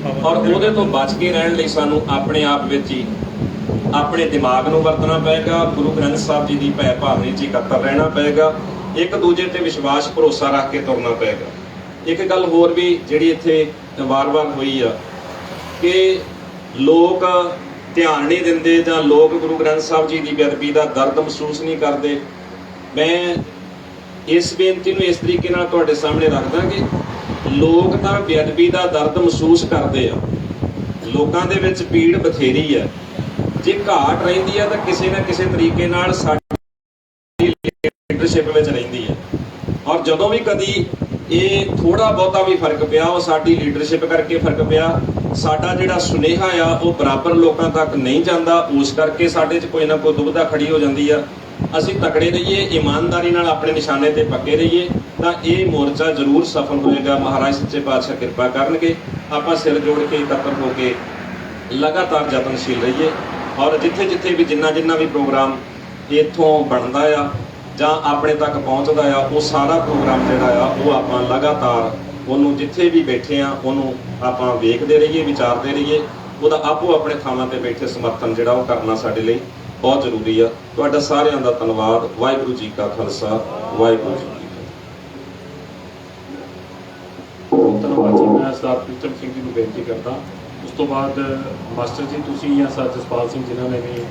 ਔਰ ਉਹਦੇ ਤੋਂ ਬਚ ਕੇ ਰਹਿਣ ਲਈ ਸਾਨੂੰ ਆਪਣੇ ਆਪ ਵਿੱਚ ਹੀ ਆਪਣੇ ਦਿਮਾਗ ਨੂੰ ਵਰਤਣਾ ਪਏਗਾ। ਗੁਰੂ ਗ੍ਰੰਥ ਸਾਹਿਬ ਜੀ ਦੀ ਭੈ ਭਾਵਨੀ 'ਚ ਇਕੱਤਰ ਰਹਿਣਾ ਪਏਗਾ। ਇੱਕ ਦੂਜੇ ਤੇ ਵਿਸ਼ਵਾਸ ਭਰੋਸਾ ਰੱਖ ਕੇ ਤੁਰਨਾ ਪਏਗਾ। ਇੱਕ ਗੱਲ ਹੋਰ ਵੀ ਜਿਹੜੀ ਇੱਥੇ ਵਾਰ-ਵਾਰ ਹੋਈ ਆ ਕਿ ਲੋਕ ਧਿਆਨ ਨਹੀਂ ਦਿੰਦੇ ਜਾਂ ਲੋਕ ਗੁਰੂ ਗ੍ਰੰਥ ਸਾਹਿਬ ਜੀ ਦੀ ਬੇਅਦਬੀ ਦਾ ਦਰਦ ਮਹਿਸੂਸ ਨਹੀਂ ਕਰਦੇ। ਮੈਂ ਇਸ ਬੇਨਤੀ ਨੂੰ ਇਸ ਤਰੀਕੇ ਨਾਲ ਤੁਹਾਡੇ ਸਾਹਮਣੇ ਰੱਖਦਾ ਕਿ ਲੋਕ ਤਾਂ ਬੇਅਦਬੀ ਦਾ ਦਰਦ ਮਹਿਸੂਸ ਕਰਦੇ ਆ, ਲੋਕਾਂ ਦੇ ਵਿੱਚ ਪੀੜ ਬਥੇਰੀ ਹੈ। ਜੇ ਘਾਟ ਰਹਿੰਦੀ ਹੈ ਤਾਂ ਕਿਸੇ ਨਾ ਕਿਸੇ ਤਰੀਕੇ ਨਾਲ ਸਾਡੀ ਲੀਡਰਸ਼ਿਪ ਵਿੱਚ ਰਹਿੰਦੀ ਹੈ। ਔਰ ਜਦੋਂ ਵੀ ਕਦੀ ਇਹ ਥੋੜਾ ਬਹੁਤਾ ਵੀ ਫਰਕ ਪਿਆ, ਉਹ ਸਾਡੀ ਲੀਡਰਸ਼ਿਪ ਕਰਕੇ ਫਰਕ ਪਿਆ। ਸਾਡਾ ਜਿਹੜਾ ਸੁਨੇਹਾ ਆ ਉਹ ਬਰਾਬਰ ਲੋਕਾਂ ਤੱਕ ਨਹੀਂ ਜਾਂਦਾ, ਉਸ ਕਰਕੇ ਸਾਡੇ 'ਚ ਕੋਈ ਨਾ ਕੋਈ ਦੁਬਿਧਾ ਖੜੀ ਹੋ ਜਾਂਦੀ ਆ। ਅਸੀਂ ਤਕੜੇ ਰਹੀਏ, ਇਮਾਨਦਾਰੀ ਨਾਲ ਆਪਣੇ ਨਿਸ਼ਾਨੇ ਤੇ ਪੱਕੇ ਰਹੀਏ ਤਾਂ ਇਹ ਮੋਰਚਾ ਜ਼ਰੂਰ ਸਫਲ ਹੋਏਗਾ। ਮਹਾਰਾਜ ਸੱਚੇ ਪਾਤਸ਼ਾਹ ਕਿਰਪਾ ਕਰਨਗੇ। ਆਪਾਂ ਸਿਰ ਜੋੜ ਕੇ ਇਕੱਤਰ ਹੋ ਕੇ ਲਗਾਤਾਰ ਯਤਨਸ਼ੀਲ ਰਹੀਏ ਔਰ ਜਿੱਥੇ ਜਿੱਥੇ ਵੀ ਜਿੰਨਾ ਵੀ ਪ੍ਰੋਗਰਾਮ ਇੱਥੋਂ ਬਣਦਾ ਆ ਜਾਂ ਆਪਣੇ ਤੱਕ ਪਹੁੰਚਦਾ ਆ, ਉਹ ਸਾਰਾ ਪ੍ਰੋਗਰਾਮ ਜਿਹੜਾ ਆ ਉਹ ਆਪਾਂ ਲਗਾਤਾਰ ਉਹਨੂੰ ਜਿੱਥੇ ਵੀ ਬੈਠੇ ਆ ਉਹਨੂੰ ਆਪਾਂ ਵੇਖਦੇ ਰਹੀਏ, ਵਿਚਾਰਦੇ ਰਹੀਏ। ਉਹਦਾ ਆਪੋ ਆਪਣੇ ਥਾਵਾਂ ਤੇ ਬੈਠੇ ਸਮਰਥਨ ਜਿਹੜਾ ਉਹ ਕਰਨਾ ਸਾਡੇ ਲਈ ਬਹੁਤ ਜ਼ਰੂਰੀ ਆ। ਤੁਹਾਡਾ ਸਾਰਿਆਂ ਦਾ ਧੰਨਵਾਦ। ਵਾਹਿਗੁਰੂ ਜੀ ਕਾ ਖਾਲਸਾ, ਵਾਹਿਗੁਰੂ ਜੀ ਕੀ ਫਤਿਹ। ਧੰਨਵਾਦ ਜੀ। ਮੈਂ ਸਰਦਾਰ ਪ੍ਰੀਤਮ ਸਿੰਘ ਜੀ ਨੂੰ ਬੇਨਤੀ ਕਰਦਾ। ਉਸ ਤੋਂ ਬਾਅਦ ਮਾਸਟਰ ਜੀ ਤੁਸੀਂ ਜਾਂ ਸਰ ਜਸਪਾਲ ਸਿੰਘ ਜਿਨ੍ਹਾਂ ਨੇ ਵੀ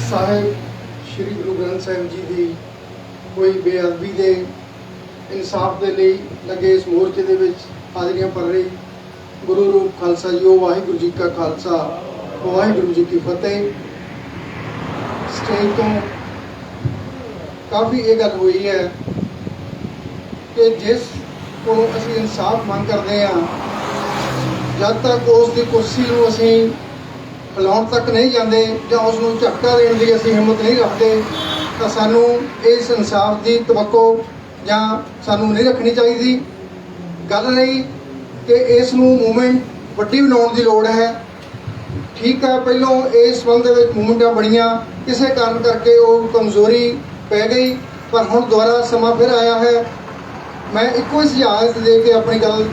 ਸਾਹਿਬ ਸ਼੍ਰੀ ਗੁਰੂ ਗ੍ਰੰਥ ਸਾਹਿਬ ਜੀ ਦੀ ਕੋਈ ਬੇਅਦਬੀ ਦੇ ਇਨਸਾਫ ਦੇ ਲਈ ਲੱਗੇ ਇਸ ਮੋਰਚੇ ਦੇ ਵਿੱਚ ਹਾਜ਼ਰੀਆਂ ਭਰ ਰਹੀ ਗੁਰੂ ਰੂਪ ਖਾਲਸਾ ਜੀ, ਵਾਹਿਗੁਰੂ ਜੀ ਕਾ ਖਾਲਸਾ, ਵਾਹਿਗੁਰੂ ਜੀ ਕੀ ਫਤਿਹ। ਸਟੇਜ ਤੋਂ ਕਾਫੀ ਇਹ ਗੱਲ ਹੋਈ ਹੈ ਕਿ ਜਿਸ ਕੋਲੋਂ ਅਸੀਂ ਇਨਸਾਫ ਮੰਗ ਕਰਦੇ ਹਾਂ, ਜਦ ਤੱਕ ਉਸ ਦੀ ਕੁਰਸੀ ਨੂੰ ਅਸੀਂ ਹਿਲਾਉਣ ਤੱਕ ਨਹੀਂ ਜਾਂਦੇ ਜਾਂ ਉਸ ਨੂੰ ਝਟਕਾ ਦੇਣ ਦੀ ਅਸੀਂ ਹਿੰਮਤ ਨਹੀਂ ਰੱਖਦੇ ਤਾਂ ਸਾਨੂੰ ਇਸ ਇਨਸਾਫ ਦੀ ਤਵੱਕੋ ਜਾਂ ਸਾਨੂੰ ਨਹੀਂ ਰੱਖਣੀ ਚਾਹੀਦੀ। ਗੱਲ ਰਹੀ ਕਿ ਇਸ ਨੂੰ ਮੂਵਮੈਂਟ ਵੱਡੀ ਬਣਾਉਣ ਦੀ ਲੋੜ ਹੈ। ਠੀਕ ਹੈ, ਪਹਿਲਾਂ ਇਸ ਸੰਬੰਧ ਦੇ ਵਿੱਚ ਮੂਵਮੈਂਟਾਂ ਬਣੀਆਂ, ਕਿਸੇ ਕਾਰਨ ਕਰਕੇ ਉਹ ਕਮਜ਼ੋਰੀ ਪੈ ਗਈ, ਪਰ ਹੁਣ ਦੁਬਾਰਾ ਸਮਾਂ ਫਿਰ ਆਇਆ ਹੈ। ਮੈਂ ਇੱਕੋ ਹੀ ਸੁਝਾਅ ਦੇ ਕੇ ਆਪਣੀ ਗੱਲ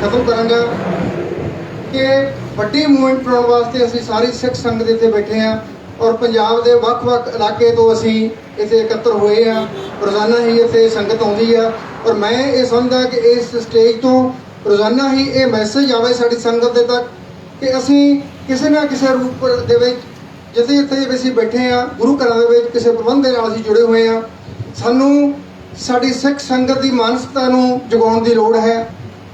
ਖਤਮ ਕਰਾਂਗਾ ਕਿ ਵੱਡੀ ਮੂਵਮੈਂਟ ਬਣਾਉਣ ਵਾਸਤੇ ਅਸੀਂ ਸਾਰੀ ਸਿੱਖ ਸੰਗਤ ਇੱਥੇ ਬੈਠੇ ਹਾਂ ਔਰ ਪੰਜਾਬ ਦੇ ਵੱਖ-ਵੱਖ ਇਲਾਕੇ ਤੋਂ ਅਸੀਂ ਇੱਥੇ ਇਕੱਤਰ ਹੋਏ ਹਾਂ। ਰੋਜ਼ਾਨਾ ਹੀ ਇੱਥੇ ਸੰਗਤ ਆਉਂਦੀ ਆ ਔਰ ਮੈਂ ਇਹ ਸਮਝਦਾ ਕਿ ਇਸ ਸਟੇਜ ਤੋਂ ਰੋਜ਼ਾਨਾ ਹੀ ਇਹ ਮੈਸੇਜ ਆਵੇ ਸਾਡੀ ਸੰਗਤ ਦੇ ਤੱਕ ਕਿ ਅਸੀਂ ਕਿਸੇ ਨਾ ਕਿਸੇ ਰੂਪ ਦੇ ਵਿੱਚ ਜਿੱਥੇ ਅਸੀਂ ਬੈਠੇ ਹਾਂ, ਗੁਰੂ ਘਰਾਂ ਦੇ ਵਿੱਚ ਕਿਸੇ ਪ੍ਰਬੰਧ ਦੇ ਨਾਲ ਅਸੀਂ ਜੁੜੇ ਹੋਏ ਹਾਂ। ਸਾਨੂੰ ਸਾਡੀ ਸਿੱਖ ਸੰਗਤ ਦੀ ਮਾਨਸਿਕਤਾ ਨੂੰ ਜਗਾਉਣ ਦੀ ਲੋੜ ਹੈ।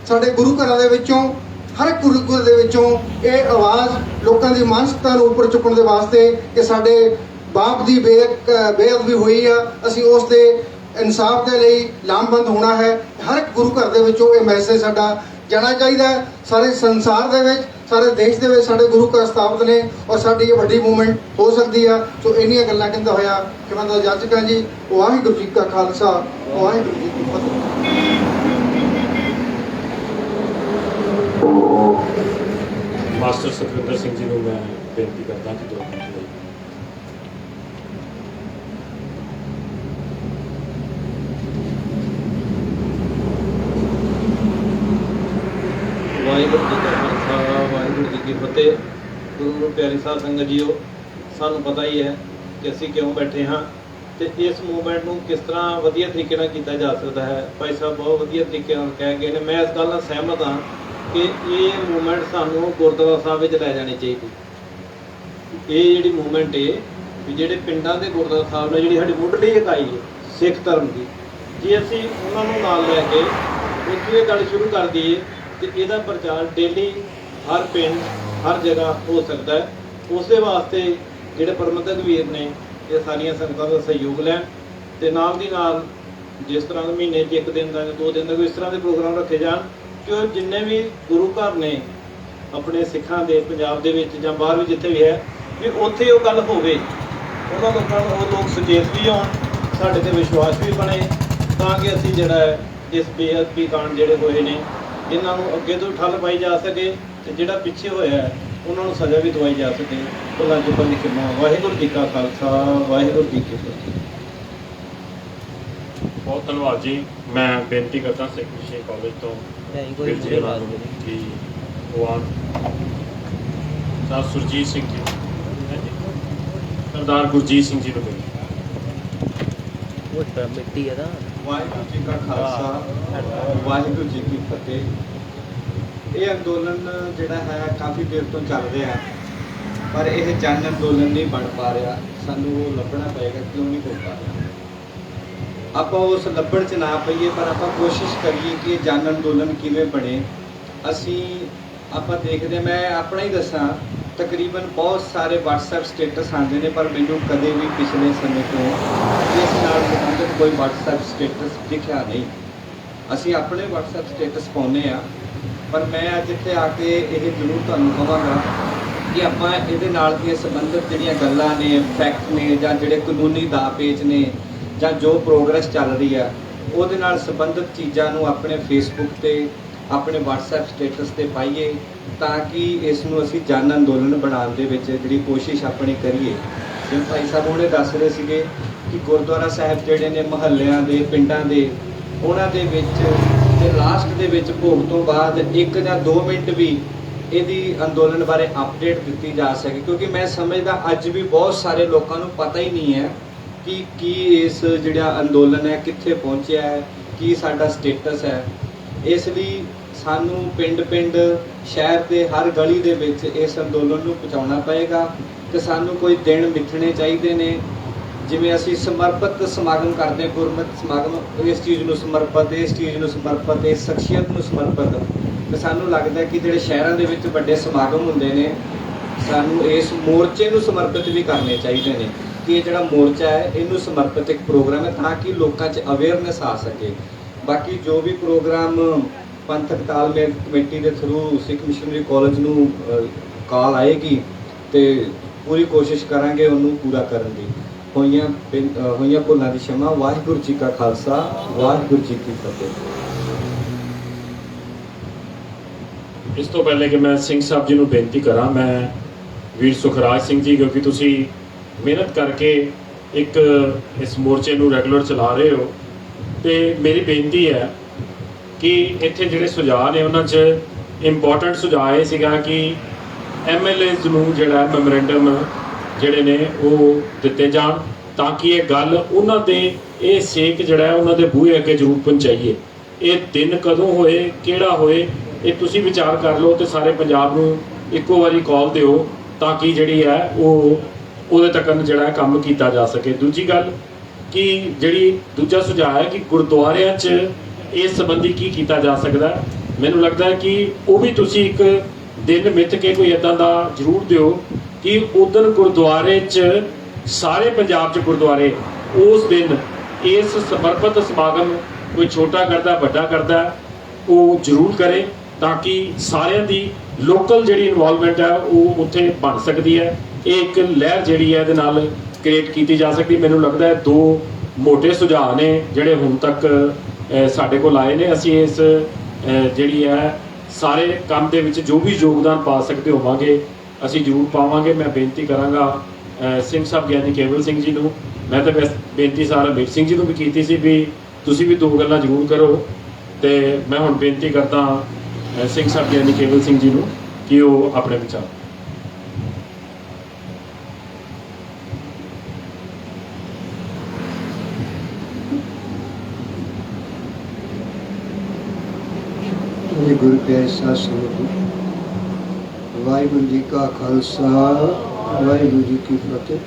ਸਾਡੇ ਗੁਰੂ ਘਰਾਂ ਦੇ ਵਿੱਚੋਂ ਹਰ ਇੱਕ ਗੁਰੂ ਦੇ ਵਿੱਚੋਂ ਇਹ ਆਵਾਜ਼ ਲੋਕਾਂ ਦੀ ਮਾਨਸਿਕਤਾ ਨੂੰ ਉੱਪਰ ਚੁੱਕਣ ਦੇ ਵਾਸਤੇ ਕਿ ਸਾਡੇ ਬਾਪ ਦੀ ਬੇਅਦਬੀ ਹੋਈ ਆ, ਅਸੀਂ ਉਸ ਦੇ ਇਨਸਾਫ ਦੇ ਲਈ ਲਾਮਬੰਦ ਹੋਣਾ ਹੈ। ਹਰ ਇੱਕ ਗੁਰੂ ਘਰ ਦੇ ਵਿੱਚੋਂ ਇਹ ਮੈਸੇਜ ਸਾਡਾ ਜਾਣਾ ਚਾਹੀਦਾ ਹੈ। ਸਾਰੇ ਸੰਸਾਰ ਦੇ ਵਿੱਚ, ਸਾਰੇ ਦੇਸ਼ ਦੇ ਵਿੱਚ ਸਾਡੇ ਗੁਰੂ ਘਰ ਸਥਾਪਿਤ ਨੇ ਔਰ ਸਾਡੀ ਇਹ ਵੱਡੀ ਮੂਵਮੈਂਟ ਹੋ ਸਕਦੀ ਆ। ਸੋ ਇੰਨੀਆਂ ਗੱਲਾਂ ਕਹਿੰਦਾ ਹੋਇਆ ਕਿ ਮੈਂ ਤਾਂ ਜੱਜ ਕਰਾਂ ਜੀ, ਵਾਹਿਗੁਰੂ ਜੀ ਕਾ ਖਾਲਸਾ, ਵਾਹਿਗੁਰੂ ਜੀ ਕੀ ਫਤਿਹ। ਮਾਸਟਰ ਸੁਖਵਿੰਦਰ ਸਿੰਘ ਜੀ ਨੂੰ ਮੈਂ ਬੇਨਤੀ ਕਰਦਾ ਕਿ 2 ਮਿੰਟ ਲਈ ਵਾਹਿਗੁਰੂ ਜੀ ਕਾ ਖਾਲਸਾ, ਵਾਹਿਗੁਰੂ ਜੀ ਕੀ ਫਤਿਹ। ਗੁਰੂ ਪਿਆਰੀ ਸਾਧ ਸੰਗਤ ਜੀਓ, ਸਾਨੂੰ ਪਤਾ ਹੀ ਹੈ ਕਿ ਅਸੀਂ ਕਿਉਂ ਬੈਠੇ ਹਾਂ ਤੇ ਇਸ ਮੂਵਮੈਂਟ ਨੂੰ ਕਿਸ ਤਰ੍ਹਾਂ ਵਧੀਆ ਤਰੀਕੇ ਨਾਲ ਕੀਤਾ ਜਾ ਸਕਦਾ ਹੈ। ਭਾਈ ਸਾਹਿਬ ਬਹੁਤ ਵਧੀਆ ਤਰੀਕੇ ਨਾਲ ਕਹਿ ਗਏ ਨੇ। ਮੈਂ ਇਸ ਗੱਲ ਨਾਲ ਸਹਿਮਤ ਹਾਂ ਕਿ ਇਹ ਮੂਵਮੈਂਟ ਸਾਨੂੰ ਗੁਰਦੁਆਰਾ ਸਾਹਿਬ ਵਿੱਚ ਲੈ ਜਾਣੀ ਚਾਹੀਦੀ। ਇਹ ਜਿਹੜੀ ਮੂਵਮੈਂਟ ਹੈ ਵੀ ਜਿਹੜੇ ਪਿੰਡਾਂ ਦੇ ਗੁਰਦੁਆਰਾ ਸਾਹਿਬ ਨੇ, ਜਿਹੜੀ ਸਾਡੀ ਮੁੱਢਲੀ ਇਕਾਈ ਹੈ ਸਿੱਖ ਧਰਮ ਦੀ, ਜੇ ਅਸੀਂ ਉਹਨਾਂ ਨੂੰ ਨਾਲ ਲੈ ਕੇ ਉੱਥੋਂ ਇਹ ਗੱਲ ਸ਼ੁਰੂ ਕਰ ਦਈਏ ਤੇ ਇਹਦਾ ਪ੍ਰਚਾਰ ਡੇਲੀ ਹਰ ਪਿੰਡ ਹਰ ਜਗ੍ਹਾ ਹੋ ਸਕਦਾ ਹੈ। ਉਸ ਦੇ ਵਾਸਤੇ ਜਿਹੜੇ ਪ੍ਰਬੰਧਕ ਵੀਰ ਨੇ ਇਹ ਸਾਰੀਆਂ ਸੰਗਤਾਂ ਦਾ ਸਹਿਯੋਗ ਲੈਣ ਤੇ ਨਾਲ ਦੀ ਨਾਲ ਜਿਸ ਤਰ੍ਹਾਂ ਦੇ ਮਹੀਨੇ 'ਚ 1 ਦਿਨ ਦਾ ਜਾਂ 2 ਦਿਨ ਦਾ ਇਸ ਤਰ੍ਹਾਂ ਦੇ ਪ੍ਰੋਗਰਾਮ ਰੱਖੇ ਜਾਣ ਕਿ ਉਹ ਜਿੰਨੇ ਵੀ ਗੁਰੂ ਘਰ ਨੇ ਆਪਣੇ ਸਿੱਖਾਂ ਦੇ ਪੰਜਾਬ ਦੇ ਵਿੱਚ ਜਾਂ ਬਾਹਰ ਵੀ ਜਿੱਥੇ ਵੀ ਹੈ ਵੀ ਉੱਥੇ ਉਹ ਗੱਲ ਹੋਵੇ। ਉਹਨਾਂ ਲੋਕਾਂ ਨੂੰ ਉਹ ਲੋਕ ਸੁਚੇਤ ਵੀ ਹੋਣ, ਸਾਡੇ 'ਤੇ ਵਿਸ਼ਵਾਸ ਵੀ ਬਣੇ ਤਾਂ ਕਿ ਅਸੀਂ ਜਿਹੜਾ ਹੈ ਇਸ ਬੇਅਦਬੀ ਕਾਂਡ ਜਿਹੜੇ ਹੋਏ ਨੇ ਇਹਨਾਂ ਨੂੰ ਅੱਗੇ ਤੋਂ ਠੱਲ ਪਾਈ ਜਾ ਸਕੇ ਤੇ ਜਿਹੜਾ ਪਿੱਛੇ ਹੋਇਆ ਹੈ ਉਹਨਾਂ ਨੂੰ ਸਜ਼ਾ ਵੀ ਦਵਾਈ ਜਾ ਸਕੇ। ਭਲਾ ਚੁੱਕਣ ਦੀ ਕਿਰਪਾ। ਵਾਹਿਗੁਰੂ ਜੀ ਕਾ ਖਾਲਸਾ, ਵਾਹਿਗੁਰੂ ਜੀ ਕੀ ਫਤਿਹ। ਬਹੁਤ ਧੰਨਵਾਦ ਜੀ। ਮੈਂ ਬੇਨਤੀ ਕਰਦਾ ਸਿੱਖ ਵਿਸ਼ੇ ਕਾਲਜ ਤੋਂ ਵੀਰ ਜੀ ਹੋਰਾਂ ਨੂੰ ਕਿ ਉਹ ਆਉਣ। ਸਰਦਾਰ ਸੁਰਜੀਤ ਸਿੰਘ ਜੀ, ਸਰਦਾਰ ਗੁਰਜੀਤ ਸਿੰਘ ਜੀ ਨੂੰ ਬੇਨਤੀ। ਮਿੱਟੀ ਹੈ ਨਾ। ਵਾਹਿਗੁਰੂ ਜੀ ਕਾ ਖਾਲਸਾ ਵਾਹਿਗੁਰੂ ਜੀ ਕੀ ਫਤਿਹ। ਇਹ ਅੰਦੋਲਨ ਜਿਹੜਾ ਹੈ ਕਾਫੀ ਦੇਰ ਤੋਂ ਚੱਲ ਰਿਹਾ ਹੈ, ਪਰ ਇਹ ਜਨ ਅੰਦੋਲਨ ਨਹੀਂ ਬਣ ਪਾ ਰਿਹਾ। ਸਾਨੂੰ ਉਹ ਲੱਭਣਾ ਪਏਗਾ ਕਿਉਂ ਨਹੀਂ ਹੋ ਪਾ ਰਿਹਾ। ਆਪਾਂ ਉਸ ਲੱਭਣ 'ਚ ਨਾ ਪਈਏ, ਪਰ ਆਪਾਂ ਕੋਸ਼ਿਸ਼ ਕਰੀਏ ਕਿ ਇਹ ਜਨ ਅੰਦੋਲਨ ਕਿਵੇਂ ਬਣੇ। ਆਪਾਂ ਦੇਖਦੇ, ਮੈਂ ਆਪਣਾ ਹੀ ਦੱਸਾਂ, ਤਕਰੀਬਨ ਬਹੁਤ ਸਾਰੇ WhatsApp ਸਟੇਟਸ ਆਉਂਦੇ ਨੇ, ਪਰ ਮੈਨੂੰ ਕਦੇ ਵੀ ਪਿਛਲੇ ਸਮੇਂ ਤੋਂ ਇਸ ਨਾਲ ਸੰਬੰਧਿਤ ਕੋਈ WhatsApp ਸਟੇਟਸ ਦਿਖਿਆ ਨਹੀਂ। ਅਸੀਂ ਆਪਣੇ WhatsApp ਸਟੇਟਸ ਪਾਉਂਦੇ ਆ, ਪਰ ਮੈਂ ਅੱਜ ਇੱਥੇ ਆ ਕੇ ਇਹ ਜ਼ਰੂਰ ਤੁਹਾਨੂੰ ਕਹਾਂਗਾ ਕਿ ਆਪਾਂ ਇਹਦੇ ਨਾਲ ਦੀਆਂ ਸੰਬੰਧਿਤ ਜਿਹੜੀਆਂ ਗੱਲਾਂ ਨੇ, ਫੈਕਟ ਨੇ, ਜਾਂ ਜਿਹੜੇ ਕਾਨੂੰਨੀ ਦਾਅ ਪੇਚ ਨੇ, ਜਾਂ ਜੋ ਪ੍ਰੋਗਰੈਸ ਚੱਲ ਰਹੀ ਆ, ਉਹਦੇ ਨਾਲ ਸੰਬੰਧਿਤ ਚੀਜ਼ਾਂ ਨੂੰ ਆਪਣੇ ਫੇਸਬੁੱਕ ਤੇ, ਆਪਣੇ WhatsApp ਸਟੇਟਸ ਤੇ ਪਾਈਏ, ਤਾਂ ਕਿ ਇਸ ਨੂੰ ਅਸੀਂ ਜਨ ਅੰਦੋਲਨ ਬਣਾਉਣ ਦੇ ਵਿੱਚ ਜਿਹੜੀ ਕੋਸ਼ਿਸ਼ ਆਪਣੀ ਕਰੀਏ। ਜਿਵੇਂ ਭਾਈ ਸਾਹਿਬ ਉਹਨੇ ਦੱਸ ਰਹੇ ਸੀਗੇ ਕਿ ਗੁਰਦੁਆਰਾ ਸਾਹਿਬ ਜਿਹੜੇ ਨੇ ਮੁਹੱਲਿਆਂ ਦੇ, ਪਿੰਡਾਂ ਦੇ, ਉਹਨਾਂ ਦੇ ਵਿੱਚ ਤੇ ਲਾਸਟ ਦੇ ਵਿੱਚ ਭੋਗ ਤੋਂ ਬਾਅਦ 1 ਜਾਂ 2 ਮਿੰਟ ਵੀ ਇਹਦੀ ਅੰਦੋਲਨ ਬਾਰੇ ਅਪਡੇਟ ਦਿੱਤੀ ਜਾ ਸਕੇ, ਕਿਉਂਕਿ ਮੈਂ ਸਮਝਦਾ ਅੱਜ ਵੀ ਬਹੁਤ ਸਾਰੇ ਲੋਕਾਂ ਨੂੰ ਪਤਾ ਹੀ ਨਹੀਂ ਹੈ ਕਿ ਕੀ ਇਸ ਜਿਹੜਾ ਅੰਦੋਲਨ ਹੈ ਕਿੱਥੇ ਪਹੁੰਚਿਆ ਹੈ, ਕੀ ਸਾਡਾ ਸਟੇਟਸ ਹੈ। ਇਸ ਲਈ ਸਾਨੂੰ ਪਿੰਡ-ਪਿੰਡ, ਸ਼ਹਿਰ ਦੇ ਹਰ ਗਲੀ ਦੇ ਵਿੱਚ ਇਸ ਅੰਦੋਲਨ ਨੂੰ ਪਹੁੰਚਾਉਣਾ ਪਏਗਾ ਤੇ ਸਾਨੂੰ ਕੋਈ ਦਿਨ ਮਿੱਥਣੇ ਚਾਹੀਦੇ ਨੇ। ਜਿਵੇਂ ਅਸੀਂ ਸਮਰਪਿਤ ਸਮਾਗਮ ਕਰਦੇ, ਗੁਰਮਤਿ ਸਮਾਗਮ, ਇਸ ਚੀਜ਼ ਨੂੰ ਸਮਰਪਿਤ, ਇਸ ਚੀਜ਼ ਨੂੰ ਸਮਰਪਿਤ, ਇਸ ਸ਼ਖਸੀਅਤ ਨੂੰ ਸਮਰਪਿਤ, ਤੇ ਸਾਨੂੰ ਲੱਗਦਾ ਕਿ ਜਿਹੜੇ ਸ਼ਹਿਰਾਂ ਦੇ ਵਿੱਚ ਵੱਡੇ ਸਮਾਗਮ ਹੁੰਦੇ ਨੇ, ਸਾਨੂੰ ਇਸ ਮੋਰਚੇ ਨੂੰ ਸਮਰਪਿਤ ਵੀ ਕਰਨੇ ਚਾਹੀਦੇ ਨੇ ਕਿ ਇਹ ਜਿਹੜਾ ਮੋਰਚਾ ਹੈ ਇਹਨੂੰ ਸਮਰਪਿਤ ਇੱਕ ਪ੍ਰੋਗਰਾਮ ਹੈ, ਤਾਂ ਕਿ ਲੋਕਾਂ 'ਚ ਅਵੇਅਰਨੈਸ ਆ ਸਕੇ। ਬਾਕੀ ਜੋ ਵੀ ਪ੍ਰੋਗਰਾਮ ਪੰਥਕ ਤਾਲਮੇਲ ਕਮੇਟੀ ਦੇ ਥਰੂ ਸਿੱਖ ਮਿਸ਼ਨਰੀ ਕਾਲਜ ਨੂੰ ਕਾਲ ਆਏਗੀ ਤੇ ਪੂਰੀ ਕੋਸ਼ਿਸ਼ ਕਰਾਂਗੇ ਉਹਨੂੰ ਪੂਰਾ ਕਰਨ ਦੀ। ਹੋਈਆਂ ਭੁੱਲਾਂ ਦੀ क्षमा। ਵਾਹਿਗੁਰੂ ਜੀ ਕਾ ਖਾਲਸਾ, ਵਾਹਿਗੁਰੂ ਜੀ ਕੀ ਫਤਿਹ। ਇਸ ਤੋਂ ਪਹਿਲੇ ਕਿ ਮੈਂ ਸਿੰਘ ਸਾਹਿਬ ਜੀ ਨੂੰ ਬੇਨਤੀ ਕਰਾਂ, ਮੈਂ ਵੀਰ ਸੁਖਰਾਜ ਸਿੰਘ ਜੀ, ਕਿਉਂਕਿ ਤੁਸੀਂ ਮਿਹਨਤ ਕਰਕੇ ਇੱਕ ਇਸ ਮੋਰਚੇ ਨੂੰ ਰੈਗੂਲਰ ਚਲਾ ਰਹੇ ਹੋ, ਤੇ ਮੇਰੀ ਬੇਨਤੀ ਹੈ ਕਿ ਇੱਥੇ ਜਿਹੜੇ ਸੁਝਾਅ ਨੇ ਉਹਨਾਂ 'ਚ ਇੰਪੋਰਟੈਂਟ ਸੁਝਾਅ ਇਹ ਸੀਗਾ ਕਿ MLAs ਨੂੰ ਜਿਹੜਾ ਮੈਮੋਰੈਂਡਮ ਜਿਹੜੇ ਨੇ ਉਹ ਦਿੱਤੇ ਜਾਣ, ਤਾਂ ਕਿ ਇਹ ਗੱਲ ਉਹਨਾਂ ਦੇ, ਇਹ ਸੇਕ ਜਿਹੜਾ ਹੈ ਉਹਨਾਂ ਦੇ ਬੂਹੇ ਅੱਗੇ ਜ਼ਰੂਰ ਪਹੁੰਚਾਈਏ। ਇਹ ਦਿਨ ਕਦੋਂ ਹੋਏ, ਕਿਹੜਾ ਹੋਏ, ਇਹ ਤੁਸੀਂ ਵਿਚਾਰ ਕਰ ਲਓ ਤੇ ਸਾਰੇ ਪੰਜਾਬ ਨੂੰ ਇੱਕੋ ਵਾਰੀ ਕਾਲ ਦਿਓ, ਤਾਂ ਕਿ ਜਿਹੜੀ ਹੈ ਉਹਦੇ ਤੱਕ ਜਿਹੜਾ ਕੰਮ ਕੀਤਾ ਜਾ ਸਕੇ। ਦੂਜੀ ਗੱਲ ਕਿ ਜਿਹੜੀ ਦੂਜਾ ਸੁਝਾਅ ਹੈ ਕਿ ਗੁਰਦੁਆਰਿਆਂ 'ਚ ਇਸ ਸੰਬੰਧੀ ਕੀ ਕੀਤਾ ਜਾ ਸਕਦਾ, ਮੈਨੂੰ ਲੱਗਦਾ ਹੈ ਕਿ ਉਹ ਵੀ ਤੁਸੀਂ ਇੱਕ ਦਿਨ ਮਿੱਥ ਕੇ ਕੋਈ ਇੱਦਾਂ ਦਾ ਜ਼ਰੂਰ ਦਿਓ ਕਿ ਉਦੋਂ ਗੁਰਦੁਆਰੇ 'ਚ, ਸਾਰੇ ਪੰਜਾਬ 'ਚ ਗੁਰਦੁਆਰੇ ਉਸ ਦਿਨ ਇਸ ਸਮਰਪਿਤ ਸਮਾਗਮ, ਕੋਈ ਛੋਟਾ ਕਰਦਾ, ਵੱਡਾ ਕਰਦਾ, ਉਹ ਜ਼ਰੂਰ ਕਰੇ, ਤਾਂ ਕਿ ਸਾਰਿਆਂ ਦੀ ਲੋਕਲ ਜਿਹੜੀ ਇਨਵੋਲਵਮੈਂਟ ਹੈ ਉਹ ਉੱਥੇ ਬਣ ਸਕਦੀ ਹੈ। ਇਹ ਇੱਕ ਲਹਿਰ ਜਿਹੜੀ ਹੈ ਇਹਦੇ ਨਾਲ ਕ੍ਰੀਏਟ ਕੀਤੀ ਜਾ ਸਕਦੀ। ਮੈਨੂੰ ਲੱਗਦਾ ਹੈ 2 ਮੋਟੇ ਸੁਝਾਅ ਨੇ ਜਿਹੜੇ ਹੁਣ ਤੱਕ ਸਾਡੇ ਕੋਲ ਆਏ ਨੇ। ਅਸੀਂ ਇਸ ਜਿਹੜੀ ਹੈ ਸਾਰੇ ਕੰਮ ਦੇ ਵਿੱਚ ਜੋ ਵੀ ਯੋਗਦਾਨ ਪਾ ਸਕਦੇ ਹੋਵਾਂਗੇ ਅਸੀਂ ਜ਼ਰੂਰ ਪਾਵਾਂਗੇ। ਮੈਂ ਬੇਨਤੀ ਕਰਾਂਗਾ ਸਿੰਘ ਸਾਹਿਬ ਗਿਆਨੀ ਕੇਵਲ ਸਿੰਘ ਜੀ ਨੂੰ, ਮੈਂ ਤਾਂ ਬੇਨਤੀ ਸਾਰਾ ਅਮੀਰ ਸਿੰਘ ਜੀ ਨੂੰ ਵੀ ਕੀਤੀ ਸੀ ਵੀ ਤੁਸੀਂ ਵੀ 2 ਗੱਲਾਂ ਜ਼ਰੂਰ ਕਰੋ, ਤੇ ਮੈਂ ਹੁਣ ਬੇਨਤੀ ਕਰਦਾ ਸਿੰਘ ਸਾਹਿਬ ਗਿਆਨੀ ਕੇਵਲ ਸਿੰਘ ਜੀ ਨੂੰ ਕਿ ਉਹ ਆਪਣੇ ਵਿਚਾਰ। ਗੁਰੂ ਪਿਆਰੇ ਸਾਧ ਸੰਗਤ, ਵਾਹਿਗੁਰੂ ਜੀ ਕਾ ਖਾਲਸਾ, ਵਾਹਿਗੁਰੂ ਜੀ ਕੀ ਫਤਿਹ।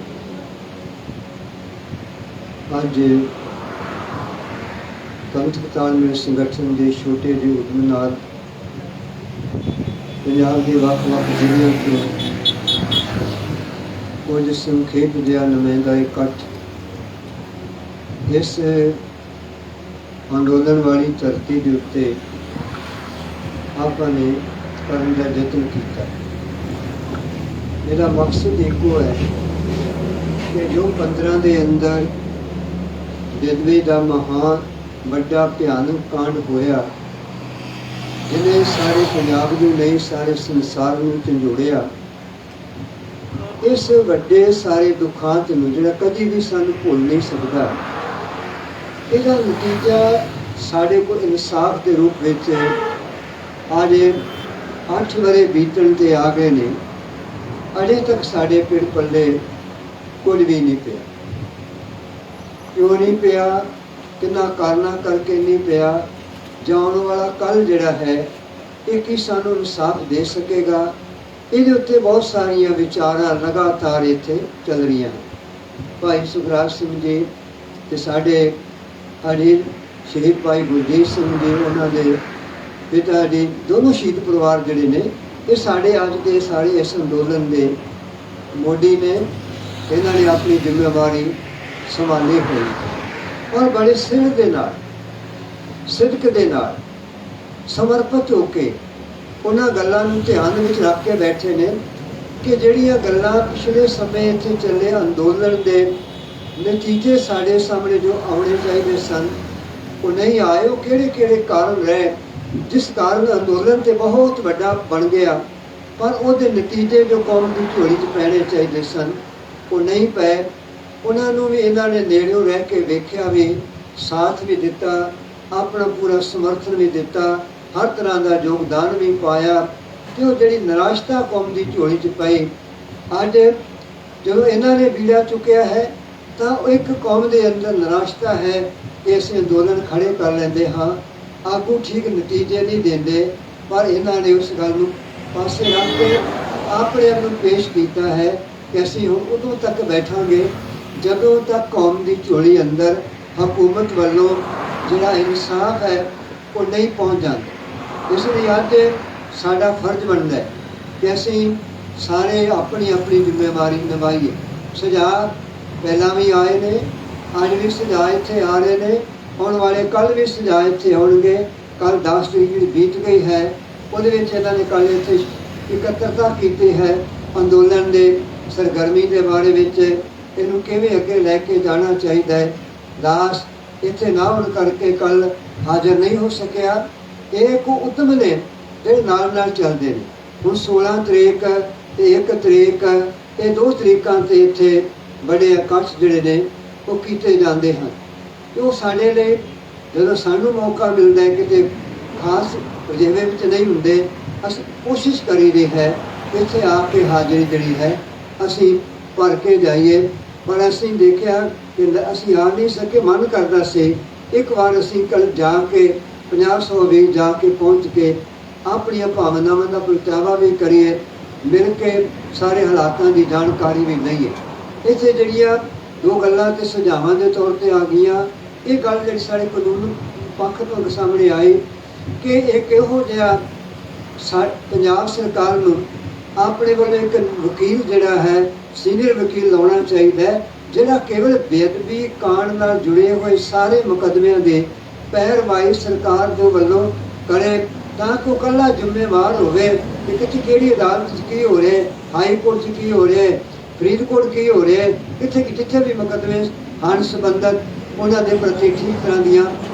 ਅੱਜ ਪੰਥਕ ਤਾਲਮੇਲ ਸੰਗਠਨ ਦੇ ਛੋਟੇ ਜਿਹੇ ਉਦਮ ਨਾਲ ਪੰਜਾਬ ਦੇ ਵੱਖ-ਵੱਖ ਜ਼ਿਲ੍ਹਿਆਂ ਤੋਂ ਕੁਝ ਸੰਖੇਪ ਜਿਹਾ ਨੁਮਾਇੰਦਾ ਇਕੱਠ ਇਸ ਅੰਦੋਲਨ ਵਾਲੀ ਧਰਤੀ ਦੇ ਉੱਤੇ ਆਪਾਂ ਨੇ ਕਰਨ ਦਾ ਯਤਨ ਕੀਤਾ। ਇਹਦਾ ਮਕਸਦ ਇੱਕੋ ਹੈ ਕਿ ਜੋ 15 ਦੇ ਅੰਦਰ ਬਿਦਵੇ ਦਾ ਮਹਾਨ ਵੱਡਾ ਭਿਆਨਕ ਕਾਂਡ ਹੋਇਆ, ਜਿਹਨੇ ਸਾਰੇ ਪੰਜਾਬ ਨੂੰ ਨਹੀਂ ਸਾਰੇ ਸੰਸਾਰ ਨੂੰ ਝੰਜੋੜਿਆ, ਇਸ ਵੱਡੇ ਸਾਰੇ ਦੁਖਾਂਤ ਨੂੰ ਜਿਹੜਾ ਕਦੀ ਵੀ ਸਾਨੂੰ ਭੁੱਲ ਨਹੀਂ ਸਕਦਾ, ਇਹਦਾ ਨਤੀਜਾ ਸਾਡੇ ਕੋਲ ਇਨਸਾਫ ਦੇ ਰੂਪ ਵਿੱਚ ਅੱਜ 8 ਵਰੇ ਬੀਤਣ ਤੇ ਆ ਗਏ ਨੇ, ਅਜੇ ਤੱਕ ਸਾਡੇ ਪਿੰਡ ਪੱਲੇ ਕੁਝ ਵੀ ਨਹੀਂ ਪਿਆ। ਕਿਉਂ ਨਹੀਂ ਪਿਆ? ਕਿੰਨਾ ਕਾਰਨਾਂ ਕਰਕੇ ਨਹੀਂ ਪਿਆ। ਜਾਣ ਵਾਲਾ ਕੱਲ ਜਿਹੜਾ ਹੈ ਇਹ ਕੀ ਸਾਨੂੰ ਇਨਸਾਫ ਦੇ ਸਕੇਗਾ? ਇਹਦੇ ਉੱਤੇ ਬਹੁਤ ਸਾਰੀਆਂ ਵਿਚਾਰਾਂ ਲਗਾਤਾਰ ਇੱਥੇ ਚੱਲ ਰਹੀਆਂ ਹਨ। ਭਾਈ ਸੁਖਰਾਜ ਸਿੰਘ ਜੀ ਤੇ ਸਾਡੇ ਅਜੀਤ ਸ਼ਹੀਦ ਭਾਈ ਗੁਰਜੀਤ ਸਿੰਘ ਜੀ, ਉਹਨਾਂ ਦੇ ਪਿਤਾ ਜੀ, ਦੋਨੋਂ ਸ਼ਹੀਦ ਪਰਿਵਾਰ ਜਿਹੜੇ ਨੇ, ਇਹ ਸਾਡੇ ਅੱਜ ਦੇ ਸਾਰੇ ਇਸ ਅੰਦੋਲਨ ਦੇ ਮੋਢੀ ਨੇ। ਇਹਨਾਂ ਨੇ ਆਪਣੀ ਜ਼ਿੰਮੇਵਾਰੀ ਸੰਭਾਲੀ ਹੋਈ ਔਰ ਬੜੇ ਸਿਰ ਦੇ ਨਾਲ, ਸਿਦਕ ਦੇ ਨਾਲ, ਸਮਰਪਿਤ ਹੋ ਕੇ ਉਹਨਾਂ ਗੱਲਾਂ ਨੂੰ ਧਿਆਨ ਵਿੱਚ ਰੱਖ ਕੇ ਬੈਠੇ ਨੇ ਕਿ ਜਿਹੜੀਆਂ ਗੱਲਾਂ ਪਿਛਲੇ ਸਮੇਂ ਇੱਥੇ ਚੱਲੇ ਅੰਦੋਲਨ ਦੇ ਨਤੀਜੇ ਸਾਡੇ ਸਾਹਮਣੇ ਜੋ ਆਉਣੇ ਚਾਹੀਦੇ ਸਨ ਉਹ ਨਹੀਂ ਆਏ। ਉਹ ਕਿਹੜੇ ਕਿਹੜੇ ਕਾਰਨ ਰਹੇ ਜਿਸ ਕਾਰਨ ਅੰਦੋਲਨ ਤੇ ਬਹੁਤ ਵੱਡਾ ਬਣ ਗਿਆ, ਪਰ ਉਹਦੇ ਨਤੀਜੇ ਜੋ ਕੌਮ ਦੀ ਝੋਲੀ 'ਚ ਪੈਣੇ ਚਾਹੀਦੇ ਸਨ ਉਹ ਨਹੀਂ ਪਏ। ਉਹਨਾਂ ਨੂੰ ਵੀ ਇਹਨਾਂ ਨੇ ਨੇੜਿਓਂ ਰਹਿ ਕੇ ਵੇਖਿਆ, ਵੀ ਸਾਥ ਵੀ ਦਿੱਤਾ, ਆਪਣਾ ਪੂਰਾ ਸਮਰਥਨ ਵੀ ਦਿੱਤਾ, ਹਰ ਤਰ੍ਹਾਂ ਦਾ ਯੋਗਦਾਨ ਵੀ ਪਾਇਆ। ਤੇ ਉਹ ਜਿਹੜੀ ਨਿਰਾਸ਼ਤਾ ਕੌਮ ਦੀ ਝੋਲੀ 'ਚ ਪਈ, ਅੱਜ ਜਦੋਂ ਇਹਨਾਂ ਨੇ ਬੀੜਾ ਚੁੱਕਿਆ ਹੈ ਤਾਂ ਉਹ ਇੱਕ ਕੌਮ ਦੇ ਅੰਦਰ ਨਿਰਾਸ਼ਤਾ ਹੈ ਕਿ ਅਸੀਂ ਅੰਦੋਲਨ ਖੜੇ ਕਰ ਲੈਂਦੇ ਹਾਂ, ਆਗੂ ਠੀਕ ਨਤੀਜੇ ਨਹੀਂ ਦਿੰਦੇ, ਪਰ ਇਹਨਾਂ ਨੇ ਉਸ ਗੱਲ ਨੂੰ ਪਾਸੇ ਰੱਖ ਕੇ ਆਪਣੇ ਆਪ ਨੂੰ ਪੇਸ਼ ਕੀਤਾ ਹੈ ਕਿ ਅਸੀਂ ਹੁਣ ਉਦੋਂ ਤੱਕ ਬੈਠਾਂਗੇ ਜਦੋਂ ਤੱਕ ਕੌਮ ਦੀ ਝੋਲੀ ਅੰਦਰ ਹਕੂਮਤ ਵੱਲੋਂ ਜਿਹੜਾ ਇਨਸਾਫ ਹੈ ਉਹ ਨਹੀਂ ਪਹੁੰਚ ਜਾਂਦਾ। ਇਸ ਲਈ ਅੱਜ ਸਾਡਾ ਫਰਜ਼ ਬਣਦਾ ਹੈ ਕਿ ਅਸੀਂ ਸਾਰੇ ਆਪਣੀ ਆਪਣੀ ਜ਼ਿੰਮੇਵਾਰੀ ਨਿਭਾਈਏ। ਸੁਝਾਅ ਪਹਿਲਾਂ ਵੀ ਆਏ ਨੇ, ਅੱਜ ਵੀ ਸੁਝਾਅ ਇੱਥੇ ਆ ਰਹੇ ਨੇ, ਆਉਣ ਵਾਲੇ ਕੱਲ੍ਹ ਵੀ ਸੁਝਾਅ ਇੱਥੇ ਆਉਣਗੇ। ਕੱਲ੍ਹ 10 ਤਰੀਕ ਜਿਹੜੀ ਬੀਤ ਗਈ ਹੈ ਉਹਦੇ ਵਿੱਚ ਇਹਨਾਂ ਨੇ ਕੱਲ੍ਹ ਇੱਥੇ ਇਕੱਤਰਤਾ ਕੀਤੀ ਹੈ ਅੰਦੋਲਨ ਦੇ ਸਰਗਰਮੀ ਦੇ ਬਾਰੇ ਵਿੱਚ, ਇਹਨੂੰ ਕਿਵੇਂ ਅੱਗੇ ਲੈ ਕੇ ਜਾਣਾ ਚਾਹੀਦਾ ਹੈ। ਦਾਸ ਇੱਥੇ ਨਾ ਹੋਣ ਕਰਕੇ ਕੱਲ੍ਹ ਹਾਜ਼ਰ ਨਹੀਂ ਹੋ ਸਕਿਆ। ਇਹ ਕੋ ਉਦਮ ਨੇ ਜਿਹੜੇ ਨਾਲ ਨਾਲ ਚੱਲਦੇ ਨੇ। ਹੁਣ 16 ਤਰੀਕ ਤੇ 1 ਤਰੀਕ, ਇਹ 2 ਤਰੀਕਾਂ ਤੇ ਇੱਥੇ ਬੜੇ ਇਕੱਠ ਜਿਹੜੇ ਨੇ ਉਹ ਕੀਤੇ ਜਾਂਦੇ ਹਨ। ਤੇ ਉਹ ਸਾਡੇ ਲਈ ਜਦੋਂ ਸਾਨੂੰ ਮੌਕਾ ਮਿਲਦਾ ਹੈ, ਕਿਤੇ ਖਾਸ ਵਜੇਵੇ ਵਿੱਚ ਨਹੀਂ ਹੁੰਦੇ, ਅਸੀਂ ਕੋਸ਼ਿਸ਼ ਕਰੀਦੀ ਹੈ ਇੱਥੇ ਆ ਕੇ ਹਾਜ਼ਰੀ ਜਿਹੜੀ ਹੈ ਅਸੀਂ ਭਰ ਕੇ ਜਾਈਏ। ਪਰ ਅਸੀਂ ਦੇਖਿਆ ਕਿ ਅਸੀਂ ਆ ਨਹੀਂ ਸਕੇ। ਮਨ ਕਰਦਾ ਸੀ ਇੱਕ ਵਾਰ ਅਸੀਂ ਕੱਲ੍ਹ ਜਾ ਕੇ 50-100 ਵੀ ਜਾ ਕੇ ਪਹੁੰਚ ਕੇ ਆਪਣੀਆਂ ਭਾਵਨਾਵਾਂ ਦਾ ਪ੍ਰਗਟਾਵਾ ਵੀ ਕਰੀਏ, ਮਿਲ ਕੇ ਸਾਰੇ ਹਾਲਾਤਾਂ ਦੀ ਜਾਣਕਾਰੀ ਵੀ ਲਈਏ। ਇੱਥੇ ਜਿਹੜੀਆਂ 2 ਗੱਲਾਂ ਤੇ ਸੁਝਾਵਾਂ ਦੇ ਤੌਰ ਤੇ ਆ ਗਈਆਂ। ਇਹ ਗੱਲ ਜਿਹੜੀ ਸਾਡੇ ਕਾਨੂੰਨ ਪੱਖ ਤੋਂ ਸਾਹਮਣੇ ਆਈ ਕਿ ਇੱਕ ਇਹੋ ਜਿਹਾ ਪੰਜਾਬ ਸਰਕਾਰ ਨੂੰ ਆਪਣੇ ਵੱਲੋਂ ਇੱਕ ਵਕੀਲ ਜਿਹੜਾ ਹੈ, ਸੀਨੀਅਰ ਵਕੀਲ ਲਾਉਣਾ ਚਾਹੀਦਾ ਹੈ, ਜਿਹੜਾ ਕੇਵਲ ਬੇਅਦਬੀ ਕਾਂਡ ਨਾਲ ਜੁੜੇ ਹੋਏ ਸਾਰੇ ਮੁਕੱਦਮਿਆਂ ਦੇ ਪੈਰਵਾਈ ਸਰਕਾਰ ਦੇ ਵੱਲੋਂ ਕਰੇ, ਤਾਂ ਕਿ ਉਹ ਇਕੱਲਾ ਜ਼ਿੰਮੇਵਾਰ ਹੋਵੇ ਕਿ ਕਿੱਥੇ ਕਿਹੜੀ ਅਦਾਲਤ 'ਚ ਕੀ ਹੋ ਰਿਹਾ, ਹਾਈ ਕੋਰਟ 'ਚ ਕੀ ਹੋ ਰਿਹਾ, ਫਰੀਦਕੋਟ ਕੀ ਹੋ ਰਿਹਾ, ਕਿੱਥੇ ਜਿੱਥੇ ਵੀ ਮੁਕੱਦਮੇ ਹਨ ਸੰਬੰਧਤ, ਉਹਨਾਂ ਦੇ ਪ੍ਰਤੀ ਠੀਕ ਤਰ੍ਹਾਂ ਦੀਆਂ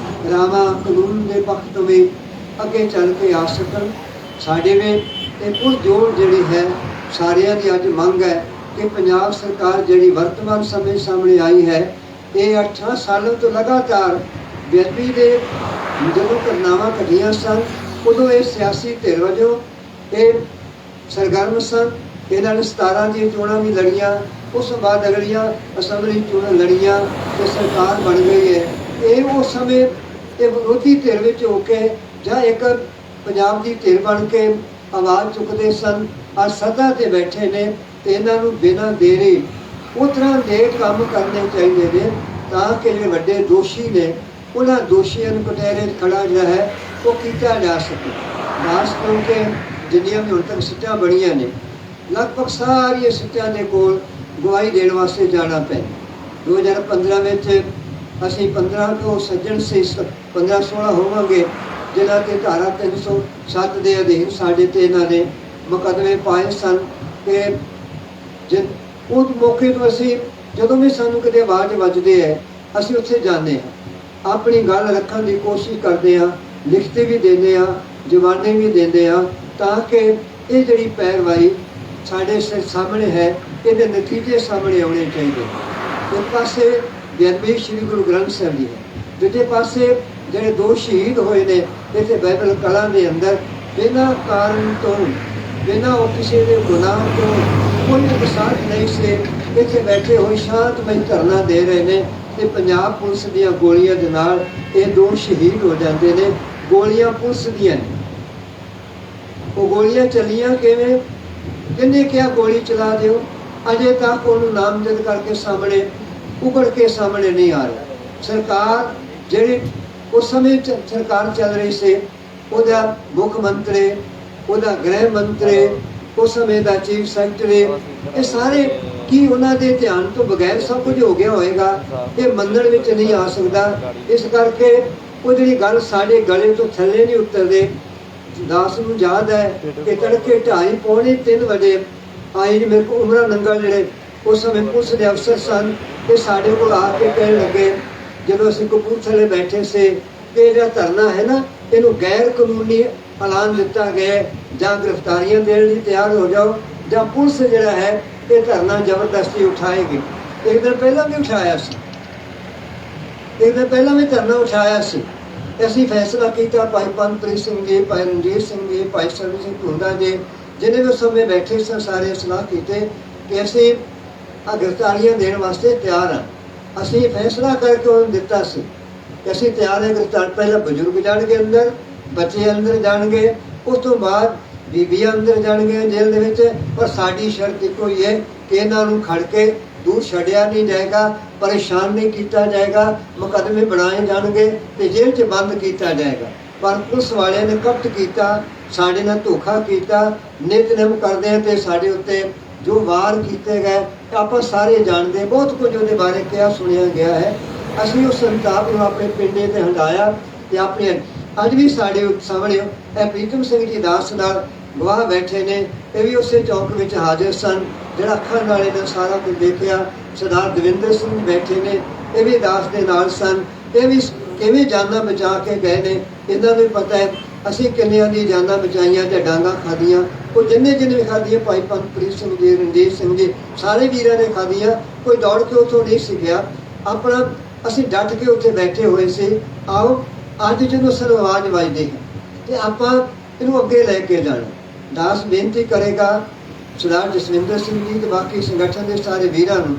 ਰਾਵਾਂ ਕਾਨੂੰਨ ਦੇ ਪੱਖ ਤੋਂ ਵੀ ਅੱਗੇ ਚੱਲ ਕੇ ਆ ਸਕਣ। ਸਾਡੇ ਵੀ ਇਹ ਪੁਰਜੋਰ ਜਿਹੜੀ ਹੈ ਸਾਰਿਆਂ ਦੀ ਅੱਜ ਮੰਗ ਹੈ ਕਿ ਪੰਜਾਬ ਸਰਕਾਰ ਜਿਹੜੀ ਵਰਤਮਾਨ ਸਮੇਂ ਸਾਹਮਣੇ ਆਈ ਹੈ, ਇਹ 8 ਸਾਲਾਂ ਤੋਂ ਲਗਾਤਾਰ ਬੇਅਦਬੀ ਦੇ ਜਦੋਂ ਘਟਨਾਵਾਂ ਘਟੀਆਂ ਸਨ ਉਦੋਂ ਇਹ ਸਿਆਸੀ ਧਿਰ ਵਜੋਂ ਇਹ ਸਰਗਰਮ ਸਨ। ਇਹਨਾਂ ਨੇ 17 ਦੀਆਂ ਚੋਣਾਂ ਵੀ ਲੜੀਆਂ, ਉਸ ਤੋਂ ਬਾਅਦ ਅਗਲੀਆਂ ਅਸੈਂਬਲੀ ਚੋਣਾਂ ਲੜੀਆਂ ਤੇ ਸਰਕਾਰ ਬਣ ਗਈ ਹੈ। ਇਹ ਉਸ ਸਮੇਂ ਇਹ ਵਿਰੋਧੀ ਧਿਰ ਵਿੱਚ ਹੋ ਕੇ ਜਾਂ ਇੱਕ ਪੰਜਾਬ ਦੀ ਧਿਰ ਬਣ ਕੇ ਆਵਾਜ਼ ਚੁੱਕਦੇ ਸਨ। ਅੱਜ ਸੱਤਾ ਤੇ ਬੈਠੇ ਨੇ ਤੇ ਇਹਨਾਂ ਨੂੰ ਬਿਨਾਂ ਦੇਰੇ ਉਸ ਤਰ੍ਹਾਂ ਦੇ ਕੰਮ ਕਰਨੇ ਚਾਹੀਦੇ ਨੇ ਤਾਂ ਕਿ ਜਿਹੜੇ ਵੱਡੇ ਦੋਸ਼ੀ ਨੇ ਉਹਨਾਂ ਦੋਸ਼ੀਆਂ ਨੂੰ ਕਟਹਿਰੇ ਖੜਾ ਜਿਹੜਾ ਹੈ ਉਹ ਕੀਤਾ ਜਾ ਸਕੇ। ਖਾਸ ਕਰਕੇ ਜਿੰਨੀਆਂ ਵੀ ਹੁਣ ਤੱਕ ਸਿੱਟਾਂ ਬਣੀਆਂ ਨੇ, ਲਗਭਗ ਸਾਰੀਆਂ ਸਿੱਟਾਂ ਦੇ ਕੋਲ ਗਵਾਹੀ ਦੇਣ ਵਾਸਤੇ ਜਾਣਾ ਪੈ। 2015 ਵਿੱਚ ਅਸੀਂ 15 ਤੋਂ ਸੱਜਣ ਸੀ, 15-16 ਹੋਵਾਂਗੇ ਜਿਨ੍ਹਾਂ ਤੇ ਧਾਰਾ 307 ਦੇ ਅਧੀਨ ਸਾਡੇ ਤੇ ਇਹਨਾਂ ਨੇ ਮੁਕੱਦਮੇ ਪਾਏ ਸਨ। ਕਿ ਉਸ ਮੌਕੇ ਤੋਂ ਅਸੀਂ ਜਦੋਂ ਵੀ ਸਾਨੂੰ ਕਿਤੇ ਆਵਾਜ਼ ਵੱਜਦੇ ਹੈ ਅਸੀਂ ਉੱਥੇ ਜਾਂਦੇ ਹਾਂ, ਆਪਣੀ ਗੱਲ ਰੱਖਣ ਦੀ ਕੋਸ਼ਿਸ਼ ਕਰਦੇ ਹਾਂ, ਲਿਖਤੀ ਵੀ ਦਿੰਦੇ ਹਾਂ, ਜਵਾਨੀ ਵੀ ਦਿੰਦੇ ਹਾਂ, ਤਾਂ ਕਿ ਇਹ ਜਿਹੜੀ ਪੈਰਵਾਈ ਸਾਡੇ ਸਾਹਮਣੇ ਹੈ ਇਹਦੇ ਨਤੀਜੇ ਸਾਹਮਣੇ ਆਉਣੇ ਚਾਹੀਦੇ। ਇੱਕ ਪਾਸੇ ਬੇਅਦਬੀ ਸ਼੍ਰੀ ਗੁਰੂ ਗ੍ਰੰਥ ਸਾਹਿਬ ਜੀ ਹੈ, ਦੂਜੇ ਪਾਸੇ ਜਿਹੜੇ 2 ਸ਼ਹੀਦ ਹੋਏ ਨੇ ਇੱਥੇ ਬਾਈਬਲ ਕਲਾਂ ਦੇ ਅੰਦਰ, ਬਿਨਾਂ ਕਾਰਨ ਤੋਂ, ਬਿਨਾਂ ਉਹ ਕਿਸੇ ਦੇ ਗੁਨਾਹ ਤੋਂ, ਕੋਈ ਇਨਸਾਫ ਨਹੀਂ ਸੀ, ਇੱਥੇ ਬੈਠੇ ਹੋਏ ਸ਼ਾਂਤਮਈ ਧਰਨਾ ਦੇ ਰਹੇ ਨੇ ਤੇ ਪੰਜਾਬ ਪੁਲਿਸ ਦੀਆਂ ਗੋਲੀਆਂ ਦੇ ਨਾਲ ਇਹ 2 ਸ਼ਹੀਦ ਹੋ ਜਾਂਦੇ ਨੇ। ਗੋਲੀਆਂ ਪੁਲਿਸ ਦੀਆਂ ਨੇ। ਉਹ ਗੋਲੀਆਂ ਚੱਲੀਆਂ ਕਿਵੇਂ? ਕਿਹਨੇ ਕਿਹਾ ਗੋਲੀ ਚਲਾ ਦਿਓ? ਅਜੇ ਤੱਕ ਉਹਨੂੰ ਨਾਮਜ਼ਦ ਕਰਕੇ ਸਾਹਮਣੇ ਉਗੜ ਕੇ ਸਾਹਮਣੇ ਨਹੀਂ ਆ ਰਿਹਾ। ਸਰਕਾਰ ਜਿਹੜੀ ਉਸ ਸਮੇਂ ਸਰਕਾਰ ਚੱਲ ਰਹੀ ਸੀ, ਉਹਦਾ ਮੁੱਖ ਮੰਤਰੀ, ਉਹਦਾ ਗ੍ਰਹਿ ਮੰਤਰੀ, ਉਸ ਸਮੇਂ ਦਾ ਚੀਫ ਸੈਕਟਰੀ, ਇਹ ਸਾਰੇ ਕੀ ਉਹਨਾਂ ਦੇ ਧਿਆਨ ਤੋਂ ਬਗੈਰ ਸਭ ਕੁਝ ਹੋ ਗਿਆ ਹੋਏਗਾ? ਇਹ ਮੰਨਣ ਵਿੱਚ ਨਹੀਂ ਆ ਸਕਦਾ। ਇਸ ਕਰਕੇ ਉਹ ਜਿਹੜੀ ਗੱਲ ਸਾਡੇ ਗਲੇ ਤੋਂ ਥੱਲੇ ਨਹੀਂ ਉਤਰਦੇ। ਦਾਸ ਨੂੰ ਯਾਦ ਹੈ ਕਿ ਤੜਕੇ 2:30 ਪੌਣੇ 3 ਵਜੇ ਆਏ ਜੀ ਮੇਰੇ ਕੋਲ ਉਮਰਾ ਨੰਗਲ, ਜਿਹੜੇ ਉਸ ਸਮੇਂ ਪੁਲਿਸ ਦੇ ਅਫਸਰ ਸਨ, ਇਹ ਸਾਡੇ ਕੋਲ ਆ ਕੇ ਕਹਿਣ ਲੱਗੇ, ਜਦੋਂ ਅਸੀਂ ਕਪੂਰਥਲੇ ਬੈਠੇ ਸੀ, ਕਿ ਜਿਹੜਾ ਧਰਨਾ ਹੈ ਨਾ, ਇਹਨੂੰ ਗੈਰ ਕਾਨੂੰਨੀ ਐਲਾਨ ਦਿੱਤਾ ਗਿਆ, ਜਾਂ ਗ੍ਰਿਫਤਾਰੀਆਂ ਦੇਣ ਲਈ ਤਿਆਰ ਹੋ ਜਾਓ, ਜਾਂ ਪੁਲਿਸ ਜਿਹੜਾ ਹੈ ਇਹ ਧਰਨਾ ਜ਼ਬਰਦਸਤੀ ਉਠਾਏਗੀ। ਇੱਕ ਦਿਨ ਪਹਿਲਾਂ ਵੀ ਉਠਾਇਆ ਸੀ, ਇੱਕ ਦਿਨ ਪਹਿਲਾਂ ਵੀ ਧਰਨਾ ਉਠਾਇਆ ਸੀ। ਅਸੀਂ ਫੈਸਲਾ ਕੀਤਾ, ਭਾਈ ਪੰਤਪ੍ਰੀਤ ਸਿੰਘ ਜੀ, ਭਾਈ ਰਣਜੀਤ ਸਿੰਘ ਜੀ, ਭਾਈ ਸਰਬਜੀਤ ਸਿੰਘ ਧੂੰਦਾ ਜੀ, ਜਿਹਨੇ ਵੀ ਉਸ ਸਮੇਂ ਬੈਠੇ ਸਨ, ਸਾਰੇ ਸਲਾਹ ਕੀਤੇ ਕਿ ਅਸੀਂ ਗ੍ਰਿਫਤਾਰੀਆਂ ਦੇਣ ਵਾਸਤੇ ਤਿਆਰ ਹਾਂ। ਅਸੀਂ ਫੈਸਲਾ ਕਰਕੇ ਉਹਨੂੰ ਦਿੱਤਾ ਸੀ ਕਿ ਅਸੀਂ ਤਿਆਰ ਹਾਂ ਗ੍ਰਿਫਤਾਰ। ਪਹਿਲਾਂ ਬਜ਼ੁਰਗ ਜਾਣਗੇ ਅੰਦਰ, ਬੱਚੇ ਅੰਦਰ ਜਾਣਗੇ, ਉਸ ਤੋਂ ਬਾਅਦ ਬੀਬੀਆਂ ਅੰਦਰ ਜਾਣਗੇ ਜੇਲ੍ਹ ਦੇ ਵਿੱਚ। ਪਰ ਸਾਡੀ ਸ਼ਰਤ ਇੱਕੋ ਹੀ ਹੈ ਕਿ ਇਹਨਾਂ ਨੂੰ ਖੜ ਕੇ ਦੂਰ ਛੱਡਿਆ ਨਹੀਂ ਜਾਏਗਾ, ਪਰੇਸ਼ਾਨ ਨਹੀਂ ਕੀਤਾ ਜਾਏਗਾ, ਮੁਕੱਦਮੇ ਬਣਾਏ ਜਾਣਗੇ ਤੇ ਜੇਲ੍ਹ 'ਚ ਬੰਦ ਕੀਤਾ ਜਾਏਗਾ। ਪਰ ਪੁਲਿਸ ਵਾਲਿਆਂ ਨੇ ਕਪਟ ਕੀਤਾ, ਸਾਡੇ ਨਾਲ ਧੋਖਾ ਕੀਤਾ, ਨਿਤਨੇਮ ਕਰਦੇ ਆ ਤੇ ਸਾਡੇ ਉੱਤੇ ਜੋ ਵਾਰ ਕੀਤੇ ਗਏ ਆਪਾਂ ਸਾਰੇ ਜਾਣਦੇ। ਬਹੁਤ ਕੁਝ ਉਹਦੇ ਬਾਰੇ ਕਿਹਾ ਸੁਣਿਆ ਗਿਆ ਹੈ। ਅਸੀਂ ਉਸ ਸੰਤਾਪ ਨੂੰ ਆਪਣੇ ਪਿੰਡੇ ਤੇ ਹੰਡਾਇਆ ਤੇ ਆਪਣੇ ਅੱਜ ਵੀ ਸਾਡੇ ਸਾਹਮਣੇ ਇਹ ਪ੍ਰੀਤਮ ਸਿੰਘ ਜੀ ਦਾਸ ਨਾਲ ਗਵਾਹ ਬੈਠੇ ਨੇ, ਇਹ ਵੀ ਉਸੇ ਚੌਕ ਵਿੱਚ ਹਾਜ਼ਰ ਸਨ ਜਿਹੜਾ ਅੱਖਾਂ ਨਾਲੇ ਨੇ ਸਾਰਾ ਕੁਝ ਦੇਖਿਆ। ਸਰਦਾਰ ਦਵਿੰਦਰ ਸਿੰਘ ਬੈਠੇ ਨੇ, ਇਹ ਵੀ ਦਾਸ ਦੇ ਨਾਲ ਸਨ। ਇਹ ਵੀ ਕਿਵੇਂ ਜਾਨਾਂ ਬਚਾ ਕੇ ਗਏ ਨੇ, ਇਹਨਾਂ ਨੂੰ ਪਤਾ ਹੈ। ਅਸੀਂ ਕਿੰਨਿਆਂ ਦੀ ਜਾਨਾਂ ਬਚਾਈਆਂ ਜਾਂ ਡਾਂਗਾਂ ਖਾਧੀਆਂ, ਉਹ ਜਿੰਨੇ ਵੀ ਖਾਧੀਆਂ, ਭਾਈ ਪੰਤਪ੍ਰੀਤ ਸਿੰਘ ਜੀ, ਰਣਜੀਤ ਸਿੰਘ ਜੀ, ਸਾਰੇ ਵੀਰਾਂ ਨੇ ਖਾਧੀਆਂ। ਕੋਈ ਦੌੜ ਕੇ ਉੱਥੋਂ ਨਹੀਂ ਸਿੱਖਿਆ, ਆਪਣਾ ਅਸੀਂ ਡਟ ਕੇ ਉੱਥੇ ਬੈਠੇ ਹੋਏ ਸੀ। ਆਓ ਅੱਜ ਜਦੋਂ ਸਾਨੂੰ ਆਵਾਜ਼ ਵੱਜਦੀ ਹੈ ਤੇ ਆਪਾਂ ਇਹਨੂੰ ਅੱਗੇ ਲੈ ਕੇ ਜਾਣਾ। ਦਾਸ ਬੇਨਤੀ ਕਰੇਗਾ ਸਰਦਾਰ ਜਸਵਿੰਦਰ ਸਿੰਘ ਜੀ ਤੇ ਬਾਕੀ ਸੰਗਠਨ ਦੇ ਸਾਰੇ ਵੀਰਾਂ ਨੂੰ,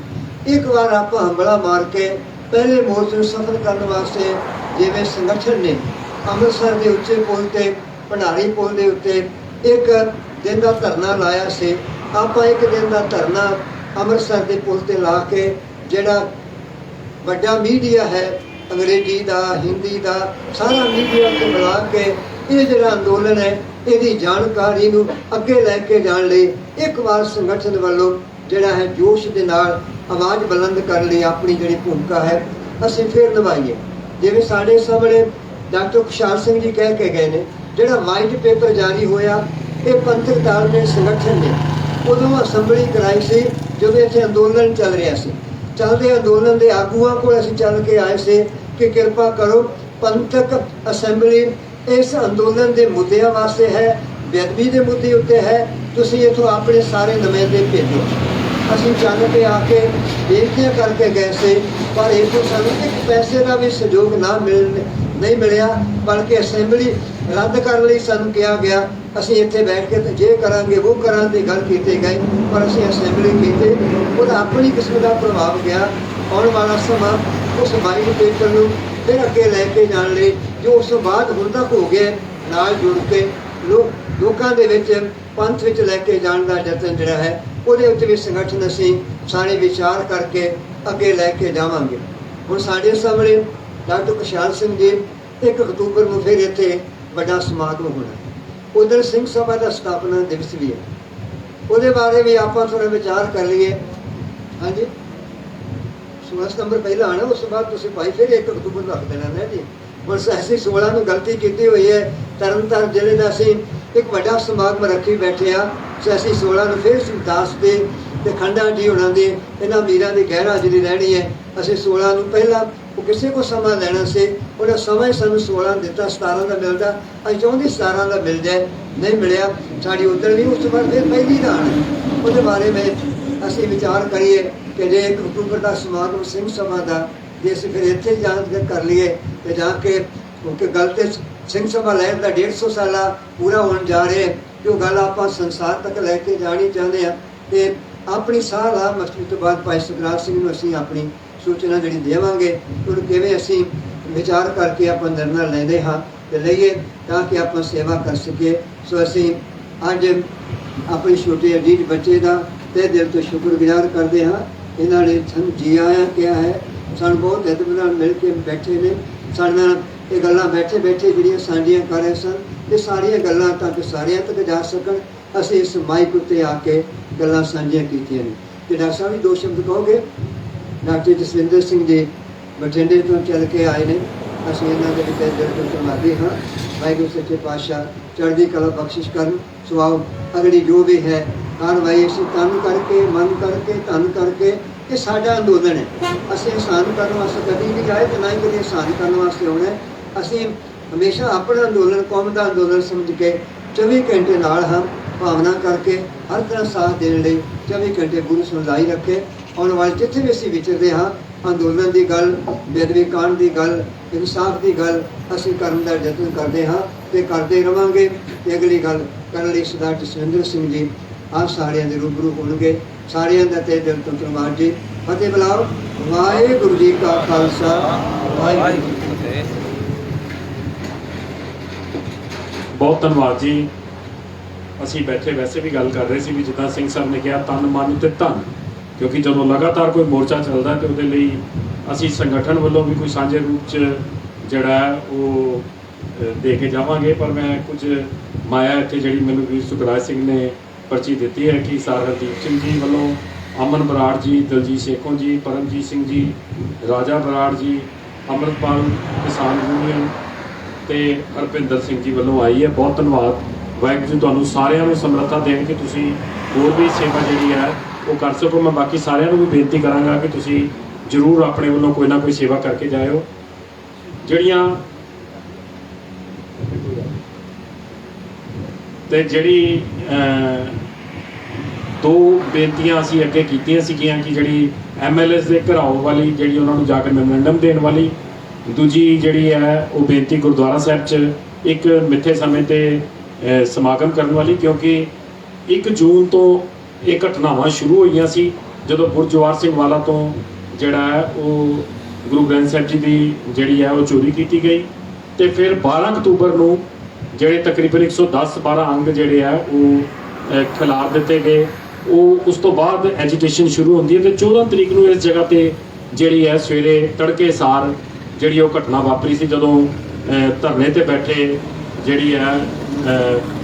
ਇੱਕ ਵਾਰ ਆਪਾਂ ਹੰਬਲਾ ਮਾਰ ਕੇ ਪਹਿਲੇ ਮੋਰਚੇ ਨੂੰ ਸਫਲ ਕਰਨ ਵਾਸਤੇ, ਜਿਵੇਂ ਸੰਗਠਨ ਨੇ ਅੰਮ੍ਰਿਤਸਰ ਦੇ ਉੱਚੇ ਪੁਲ ਤੇ, ਭੰਡਾਰੀ ਪੁਲ ਦੇ ਉੱਤੇ ਇੱਕ ਦਿਨ ਦਾ ਧਰਨਾ ਲਾਇਆ ਸੀ, ਆਪਾਂ ਇੱਕ ਦਿਨ ਦਾ ਧਰਨਾ ਅੰਮ੍ਰਿਤਸਰ ਦੇ ਪੁਲ ਤੇ ਲਾ ਕੇ, ਜਿਹੜਾ ਵੱਡਾ ਮੀਡੀਆ ਹੈ ਅੰਗਰੇਜ਼ੀ ਦਾ, ਹਿੰਦੀ ਦਾ, ਸਾਰਾ ਮੀਡੀਆ ਤੇ ਮਿਲਾ ਕੇ ਇਹ ਜਿਹੜਾ ਅੰਦੋਲਨ ਹੈ ਇਹਦੀ ਜਾਣਕਾਰੀ ਨੂੰ ਅੱਗੇ ਲੈ ਕੇ ਜਾਣ ਲਈ ਇੱਕ ਵਾਰ ਸੰਗਠਨ ਵੱਲੋਂ ਜਿਹੜਾ ਹੈ ਜੋਸ਼ ਦੇ ਨਾਲ ਆਵਾਜ਼ ਬੁਲੰਦ ਕਰਨ ਲਈ ਆਪਣੀ ਜਿਹੜੀ ਭੂਮਿਕਾ ਹੈ ਅਸੀਂ ਫਿਰ ਨਿਭਾਈਏ। ਜਿਵੇਂ ਸਾਡੇ ਸਾਹਮਣੇ ਡਾਕਟਰ ਖੁਸ਼ਹਾਲ ਸਿੰਘ ਜੀ ਕਹਿ ਕੇ ਗਏ ਨੇ, ਜਿਹੜਾ ਵਾਈਟ ਪੇਪਰ ਜਾਰੀ ਹੋਇਆ, ਇਹ ਪੰਥਕ ਤਾਲਮੇਲ ਸੰਗਠਨ ਨੇ ਉਦੋਂ ਅਸੈਂਬਲੀ ਕਰਾਈ ਸੀ ਜਦੋਂ ਇੱਥੇ ਅੰਦੋਲਨ ਚੱਲ ਰਿਹਾ ਸੀ। ਚੱਲਦੇ ਅੰਦੋਲਨ ਦੇ ਆਗੂਆਂ ਕੋਲ ਅਸੀਂ ਚੱਲ ਕੇ ਆਏ ਸੀ ਕਿ ਕਿਰਪਾ ਕਰੋ, ਪੰਥਕ ਅਸੈਂਬਲੀ ਇਸ ਅੰਦੋਲਨ ਦੇ ਮੁੱਦਿਆਂ ਵਾਸਤੇ ਹੈ, ਬੇਅਦਬੀ ਦੇ ਮੁੱਦੇ ਉੱਤੇ ਹੈ, ਤੁਸੀਂ ਇੱਥੋਂ ਆਪਣੇ ਸਾਰੇ ਨੁਮਾਇੰਦੇ ਭੇਜੋ। ਅਸੀਂ ਚੱਲ ਕੇ ਆ ਕੇ ਬੇਨਤੀਆਂ ਕਰਕੇ ਗਏ ਸੀ, ਪਰ ਇੱਥੋਂ ਸਾਨੂੰ ਇੱਕ ਪੈਸੇ ਦਾ ਵੀ ਸਹਿਯੋਗ ਨਹੀਂ ਮਿਲਿਆ, ਬਲਕਿ ਅਸੈਂਬਲੀ ਰੱਦ ਕਰਨ ਲਈ ਸਾਨੂੰ ਕਿਹਾ ਗਿਆ। ਅਸੀਂ ਇੱਥੇ ਬੈਠ ਕੇ ਤੇ ਜੇ ਕਰਾਂਗੇ ਉਹ ਕਰਾਂ ਦੀ ਗੱਲ ਕੀਤੀ ਗਈ, ਪਰ ਅਸੀਂ ਅਸੈਂਬਲੀ ਕੀਤੀ, ਉਹਦਾ ਆਪਣੀ ਕਿਸਮ ਦਾ ਪ੍ਰਭਾਵ ਗਿਆ। ਆਉਣ ਵਾਲਾ ਸਮਾਂ ਉਸ ਵਾਈਟ ਪੇਪਰ ਨੂੰ ਫਿਰ ਅੱਗੇ ਲੈ ਕੇ ਜਾਣ ਲਈ, ਜੋ ਉਸ ਤੋਂ ਬਾਅਦ ਹੁਣ ਤੱਕ ਹੋ ਗਿਆ, ਨਾਲ ਜੁੜ ਕੇ ਲੋਕਾਂ ਦੇ ਵਿੱਚ ਪੰਥ ਵਿੱਚ ਲੈ ਕੇ ਜਾਣ ਦਾ ਯਤਨ ਜਿਹੜਾ ਹੈ, ਉਹਦੇ ਉੱਤੇ ਵੀ ਸੰਗਠਨ ਅਸੀਂ ਸਾਰੇ ਵਿਚਾਰ ਕਰਕੇ ਅੱਗੇ ਲੈ ਕੇ ਜਾਵਾਂਗੇ। ਹੁਣ ਸਾਡੇ ਸਾਹਮਣੇ ਡਾਕਟਰ ਖੁਸ਼ਹਾਲ ਸਿੰਘ ਜੀ 1 ਅਕਤੂਬਰ ਨੂੰ ਫਿਰ ਇੱਥੇ ਵੱਡਾ ਸਮਾਗਮ ਹੋਣਾ। ਉਧਰ ਸਿੰਘ ਸਭਾ ਦਾ ਸਥਾਪਨਾ ਦਿਵਸ ਵੀ ਹੈ, ਉਹਦੇ ਬਾਰੇ ਵੀ ਆਪਾਂ ਥੋੜਾ ਵਿਚਾਰ ਕਰ ਲਈਏ। ਹਾਂਜੀ, 16 ਸਤੰਬਰ ਪਹਿਲਾਂ ਆਣਾ, ਉਸ ਤੋਂ ਬਾਅਦ ਤੁਸੀਂ ਭਾਈ ਫਿਰ 1 ਅਕਤੂਬਰ ਰੱਖ ਦੇਣਾ ਨਾ ਜੀ। ਹੁਣ ਅਸੀਂ 16 ਨੂੰ ਗਲਤੀ ਕੀਤੀ ਹੋਈ ਹੈ, ਤਰਨਤਾਰਨ ਜ਼ਿਲ੍ਹੇ ਦਾ ਅਸੀਂ ਇੱਕ ਵੱਡਾ ਸਮਾਗਮ ਰੱਖੀ ਬੈਠੇ ਆ, ਅਸੀਂ 16 ਨੂੰ ਫਿਰ ਦਾਸ ਦੇ ਤੇ ਖੰਡਾ ਜੀ ਹੋਣਾ ਦੇ, ਇਹਨਾਂ ਵੀਰਾਂ ਦੀ ਗੈਰ ਹਾਜ਼ਰੀ ਰਹਿਣੀ ਹੈ। ਅਸੀਂ 16 ਨੂੰ ਪਹਿਲਾਂ ਉਹ ਕਿਸੇ ਕੋ ਸਮਾਂ ਲੈਣਾ ਸੀ, ਉਹਦਾ ਸਮਾਂ ਹੀ ਸਾਨੂੰ 16 ਦਿੱਤਾ, 17 ਦਾ ਮਿਲਦਾ। ਅਸੀਂ ਚਾਹੁੰਦੇ 17 ਦਾ ਮਿਲ ਜਾਏ, ਨਹੀਂ ਮਿਲਿਆ। ਸਾਡੀ ਉੱਧਰ ਵੀ ਉਸ ਤੋਂ ਬਾਅਦ ਫਿਰ ਪਹਿਲੀ ਦਾ ਆਉਣਾ, ਉਹਦੇ ਬਾਰੇ ਵਿੱਚ ਅਸੀਂ ਵਿਚਾਰ ਕਰੀਏ ਕਿ ਜੇ 1 ਅਕਤੂਬਰ ਦਾ ਸਮਾਗਮ ਸਿੰਘ ਸਭਾ ਦਾ ਜੇ ਅਸੀਂ ਫਿਰ ਇੱਥੇ ਜਾਣ ਕਰ ਲਈਏ ਤੇ ਜਾ ਕੇ ਕਿਉਂਕਿ ਗੱਲ ਤੇ ਸਿੰਘ ਸਭਾ ਲਹਿਰ ਦਾ 150 ਸਾਲਾ ਪੂਰਾ ਹੋਣ ਜਾ ਰਿਹਾ ਹੈ ਕਿ ਉਹ ਗੱਲ ਆਪਾਂ ਸੰਸਾਰ ਤੱਕ ਲੈ ਕੇ ਜਾਣੀ ਚਾਹੁੰਦੇ ਆ ਤੇ ਆਪਣੀ ਸਲਾਹ ਮਸਜਿਦ ਤੋਂ ਬਾਅਦ ਭਾਈ ਸੁਖਰਾਜ ਸਿੰਘ ਨੂੰ ਅਸੀਂ ਆਪਣੀ ਸੂਚਨਾ ਜਿਹੜੀ ਦੇਵਾਂਗੇ ਉਹ ਕਿਵੇਂ ਅਸੀਂ ਵਿਚਾਰ ਕਰਕੇ ਆਪਾਂ ਨਿਰਣਾ ਲੈਂਦੇ ਹਾਂ ਤੇ ਲਈਏ ਤਾਂ ਕਿ ਆਪਾਂ ਸੇਵਾ ਕਰ ਸਕੀਏ। ਸੋ ਅਸੀਂ ਅੱਜ ਆਪਣੇ ਛੋਟੇ ਅਜੀਜ਼ ਬੱਚੇ ਦਾ ਤੇ ਦਿਲ ਤੋਂ ਸ਼ੁਕਰਗੁਜ਼ਾਰ ਕਰਦੇ ਹਾਂ। ਇਹਨਾਂ ਨੇ ਸਾਨੂੰ ਜੀ ਆਇਆਂ ਕਿਹਾ ਹੈ, ਸਾਨੂੰ ਬਹੁਤ ਹਿੱਤ ਨਾਲ ਮਿਲ ਕੇ ਬੈਠੇ ਨੇ, ਸਾਡੇ ਨਾਲ ਇਹ ਗੱਲਾਂ ਬੈਠੇ ਬੈਠੇ ਜਿਹੜੀਆਂ ਸਾਂਝੀਆਂ ਕਰ ਰਹੇ ਸਨ ਇਹ ਸਾਰੀਆਂ ਗੱਲਾਂ ਤਾਂ ਕਿ ਸਾਰਿਆਂ ਤੱਕ ਜਾ ਸਕਣ ਅਸੀਂ ਇਸ ਮਾਈਕ ਉੱਤੇ ਆ ਕੇ ਗੱਲਾਂ ਸਾਂਝੀਆਂ ਕੀਤੀਆਂ ਨੇ। ਤੇ ਡਾਕਟਰ ਸਾਹਿਬ ਵੀ ਦੋ ਸ਼ਬਦ ਕਹੋਗੇ? ਡਾਕਟਰ ਜਸਵਿੰਦਰ ਸਿੰਘ ਜੀ ਬਠਿੰਡੇ ਤੋਂ ਚੱਲ ਕੇ ਆਏ ਨੇ, ਅਸੀਂ ਇਹਨਾਂ ਦੇ ਵਿੱਚ ਦਿਲ ਤੋਂ ਧੰਨਵਾਦੀ ਹਾਂ। ਵਾਹਿਗੁਰੂ ਸੱਚੇ ਪਾਤਸ਼ਾਹ ਚੜ੍ਹਦੀ ਕਲਾ ਬਖਸ਼ਿਸ਼ ਕਰਨ। ਸੋ ਆਓ ਅਗਲੀ ਜੋ ਵੀ ਹੈ ਕਾਰਵਾਈ ਅਸੀਂ ਤਨ ਕਰਕੇ ਮਨ ਕਰਕੇ ਧਨ ਕਰਕੇ ਇਹ ਸਾਡਾ ਅੰਦੋਲਨ ਹੈ। ਅਸੀਂ ਇਨਸਾਨ ਕਰਨ ਵਾਸਤੇ ਕਦੀ ਨਹੀਂ ਜਾਏ ਤੇ ਨਾ ਹੀ ਕਦੇ ਇਨਸਾਨ ਕਰਨ ਵਾਸਤੇ ਆਉਣਾ ਹੈ। ਅਸੀਂ ਹਮੇਸ਼ਾ ਆਪਣਾ ਅੰਦੋਲਨ ਕੌਮ ਦਾ ਅੰਦੋਲਨ ਸਮਝ ਕੇ 24 ਘੰਟੇ ਨਾਲ ਹਾਂ ਭਾਵਨਾ ਕਰਕੇ ਹਰ ਤਰ੍ਹਾਂ ਸਾਥ ਦੇਣ ਲਈ 24 ਘੰਟੇ ਗੁਰੂ ਸੁਣਾਈ ਰੱਖੇ। ਆਉਣ ਵਾਲੇ ਜਿੱਥੇ ਵੀ ਅਸੀਂ ਵਿਚਰਦੇ ਹਾਂ ਅੰਦੋਲਨ ਦੀ ਗੱਲ, ਬੇਅਦਬੀ ਕਾਂਡ ਦੀ ਗੱਲ, ਇਨਸਾਫ ਦੀ ਗੱਲ ਅਸੀਂ ਕਰਨ ਦਾ ਯਤਨ ਕਰਦੇ ਹਾਂ ਤੇ ਕਰਦੇ ਰਵਾਂਗੇ। ਤੇ ਅਗਲੀ ਗੱਲ ਕਰਨ ਲਈ ਸਰਦਾਰ ਜਸਵਿੰਦਰ ਸਿੰਘ ਜੀ ਆਪ ਸਾਰਿਆਂ ਦੇ ਰੂਬਰੂ ਹੋਣਗੇ। ਸਾਰਿਆਂ ਦਾ ਤਹਿ ਦਿਲ ਤੋਂ ਧੰਨਵਾਦ ਜੀ। ਫਤਿਹ ਬੁਲਾਓ। ਵਾਹਿਗੁਰੂ ਜੀ ਕਾ ਖਾਲਸਾ ਵਾਹਿਗੁਰੂ ਜੀ ਕੀ ਫਤਿਹ। ਬਹੁਤ ਧੰਨਵਾਦ ਜੀ। ਅਸੀਂ ਬੈਠੇ ਵੈਸੇ ਵੀ ਗੱਲ ਕਰ ਰਹੇ ਸੀ ਵੀ ਜਿੱਦਾਂ ਸਿੰਘ ਸਾਹਿਬ ਨੇ ਕਿਹਾ ਤਨ ਮਨ ਤੇ ਧਨ, ਕਿਉਂਕਿ ਜਦੋਂ ਲਗਾਤਾਰ ਕੋਈ ਮੋਰਚਾ ਚੱਲਦਾ ਤੇ ਉਹਦੇ ਲਈ ਅਸੀਂ ਸੰਗਠਨ ਵੱਲੋਂ ਵੀ ਕੋਈ ਸਾਂਝੇ ਰੂਪ 'ਚ ਜਿਹੜਾ ਉਹ ਦੇ ਕੇ ਜਾਵਾਂਗੇ। ਪਰ ਮੈਂ ਕੁਝ ਮਾਇਆ ਇੱਥੇ ਜਿਹੜੀ ਮੈਨੂੰ ਵੀਰ ਸੁਖਰਾਜ ਸਿੰਘ ਨੇ ਪਰਚੀ ਦਿੱਤੀ ਹੈ ਕਿ ਸਰ ਹਰਦੀਪ ਸਿੰਘ ਜੀ ਵੱਲੋਂ, ਅਮਨ ਬਰਾੜ ਜੀ, ਦਲਜੀਤ ਸੇਖੋਂ ਜੀ, ਪਰਮਜੀਤ ਸਿੰਘ ਜੀ, ਰਾਜਾ ਬਰਾੜ ਜੀ, ਅੰਮ੍ਰਿਤਪਾਲ ਕਿਸਾਨ ਯੂਨੀਅਨ ਤੇ ਹਰਪਿੰਦਰ ਸਿੰਘ ਜੀ ਵੱਲੋਂ ਆਈ ਹੈ। ਬਹੁਤ ਧੰਨਵਾਦ। ਵਾਹਿਗੁਰੂ ਜੀ ਤੁਹਾਨੂੰ ਸਾਰਿਆਂ ਨੂੰ ਸਮਰੱਥਾ ਦੇਣ ਕਿ ਤੁਸੀਂ ਹੋਰ ਵੀ ਸੇਵਾ ਜਿਹੜੀ ਹੈ ਉਹ ਕਰ ਸਕੋ। ਮੈਂ ਬਾਕੀ ਸਾਰਿਆਂ ਨੂੰ ਵੀ ਬੇਨਤੀ ਕਰਾਂਗਾ ਕਿ ਤੁਸੀਂ ਜ਼ਰੂਰ ਆਪਣੇ ਵੱਲੋਂ ਕੋਈ ਨਾ ਕੋਈ ਸੇਵਾ ਕਰਕੇ ਜਾਇਓ। ਜਿਹੜੀਆਂ ਤੇ ਜਿਹੜੀ ਦੋ ਬੇਨਤੀਆਂ ਅਸੀਂ ਅੱਗੇ ਕੀਤੀਆਂ ਸੀਗੀਆਂ ਕਿ ਜਿਹੜੀ MLAs ਦੇ ਘਰਾਓ ਵਾਲੀ ਜਿਹੜੀ ਉਹਨਾਂ ਨੂੰ ਜਾ ਕੇ ਮੈਮੋਰੈਂਡਮ ਦੇਣ ਵਾਲੀ, ਦੂਜੀ ਜਿਹੜੀ ਹੈ ਉਹ ਬੇਨਤੀ ਗੁਰਦੁਆਰਾ ਸਾਹਿਬ 'ਚ ਇੱਕ ਮਿੱਥੇ ਸਮੇਂ ਤੇ ਸਮਾਗਮ ਕਰਨ ਵਾਲੀ, ਕਿਉਂਕਿ 1 ਜੂਨ ਤੋਂ ਇਹ ਘਟਨਾਵਾਂ ਸ਼ੁਰੂ ਹੋਈਆਂ ਸੀ ਜਦੋਂ ਗੁਰਜਵਾਰ ਸਿੰਘ ਵਾਲਾ ਤੋਂ ਜਿਹੜਾ ਹੈ ਉਹ ਗੁਰੂ ਗ੍ਰੰਥ ਸਾਹਿਬ ਜੀ ਦੀ ਜਿਹੜੀ ਹੈ ਉਹ ਚੋਰੀ ਕੀਤੀ ਗਈ ਤੇ ਫਿਰ 12 ਅਕਤੂਬਰ ਨੂੰ ਜਿਹੜੇ ਤਕਰੀਬਨ 110-12 ਅੰਗ ਜਿਹੜੇ ਆ ਉਹ ਖਿਲਾਰ ਦਿੱਤੇ ਗਏ। ਉਹ ਉਸ ਤੋਂ ਬਾਅਦ ਐਜੀਟੇਸ਼ਨ ਸ਼ੁਰੂ ਹੁੰਦੀ ਹੈ ਤੇ 14 ਤਰੀਕ ਨੂੰ ਇਸ ਜਗ੍ਹਾ ਤੇ ਜਿਹੜੀ ਹੈ ਸਵੇਰੇ ਤੜਕੇ ਸਾਰ ਜਿਹੜੀ ਉਹ ਘਟਨਾ ਵਾਪਰੀ ਸੀ ਜਦੋਂ ਧਰਨੇ ਤੇ ਬੈਠੇ ਜਿਹੜੀ ਹੈ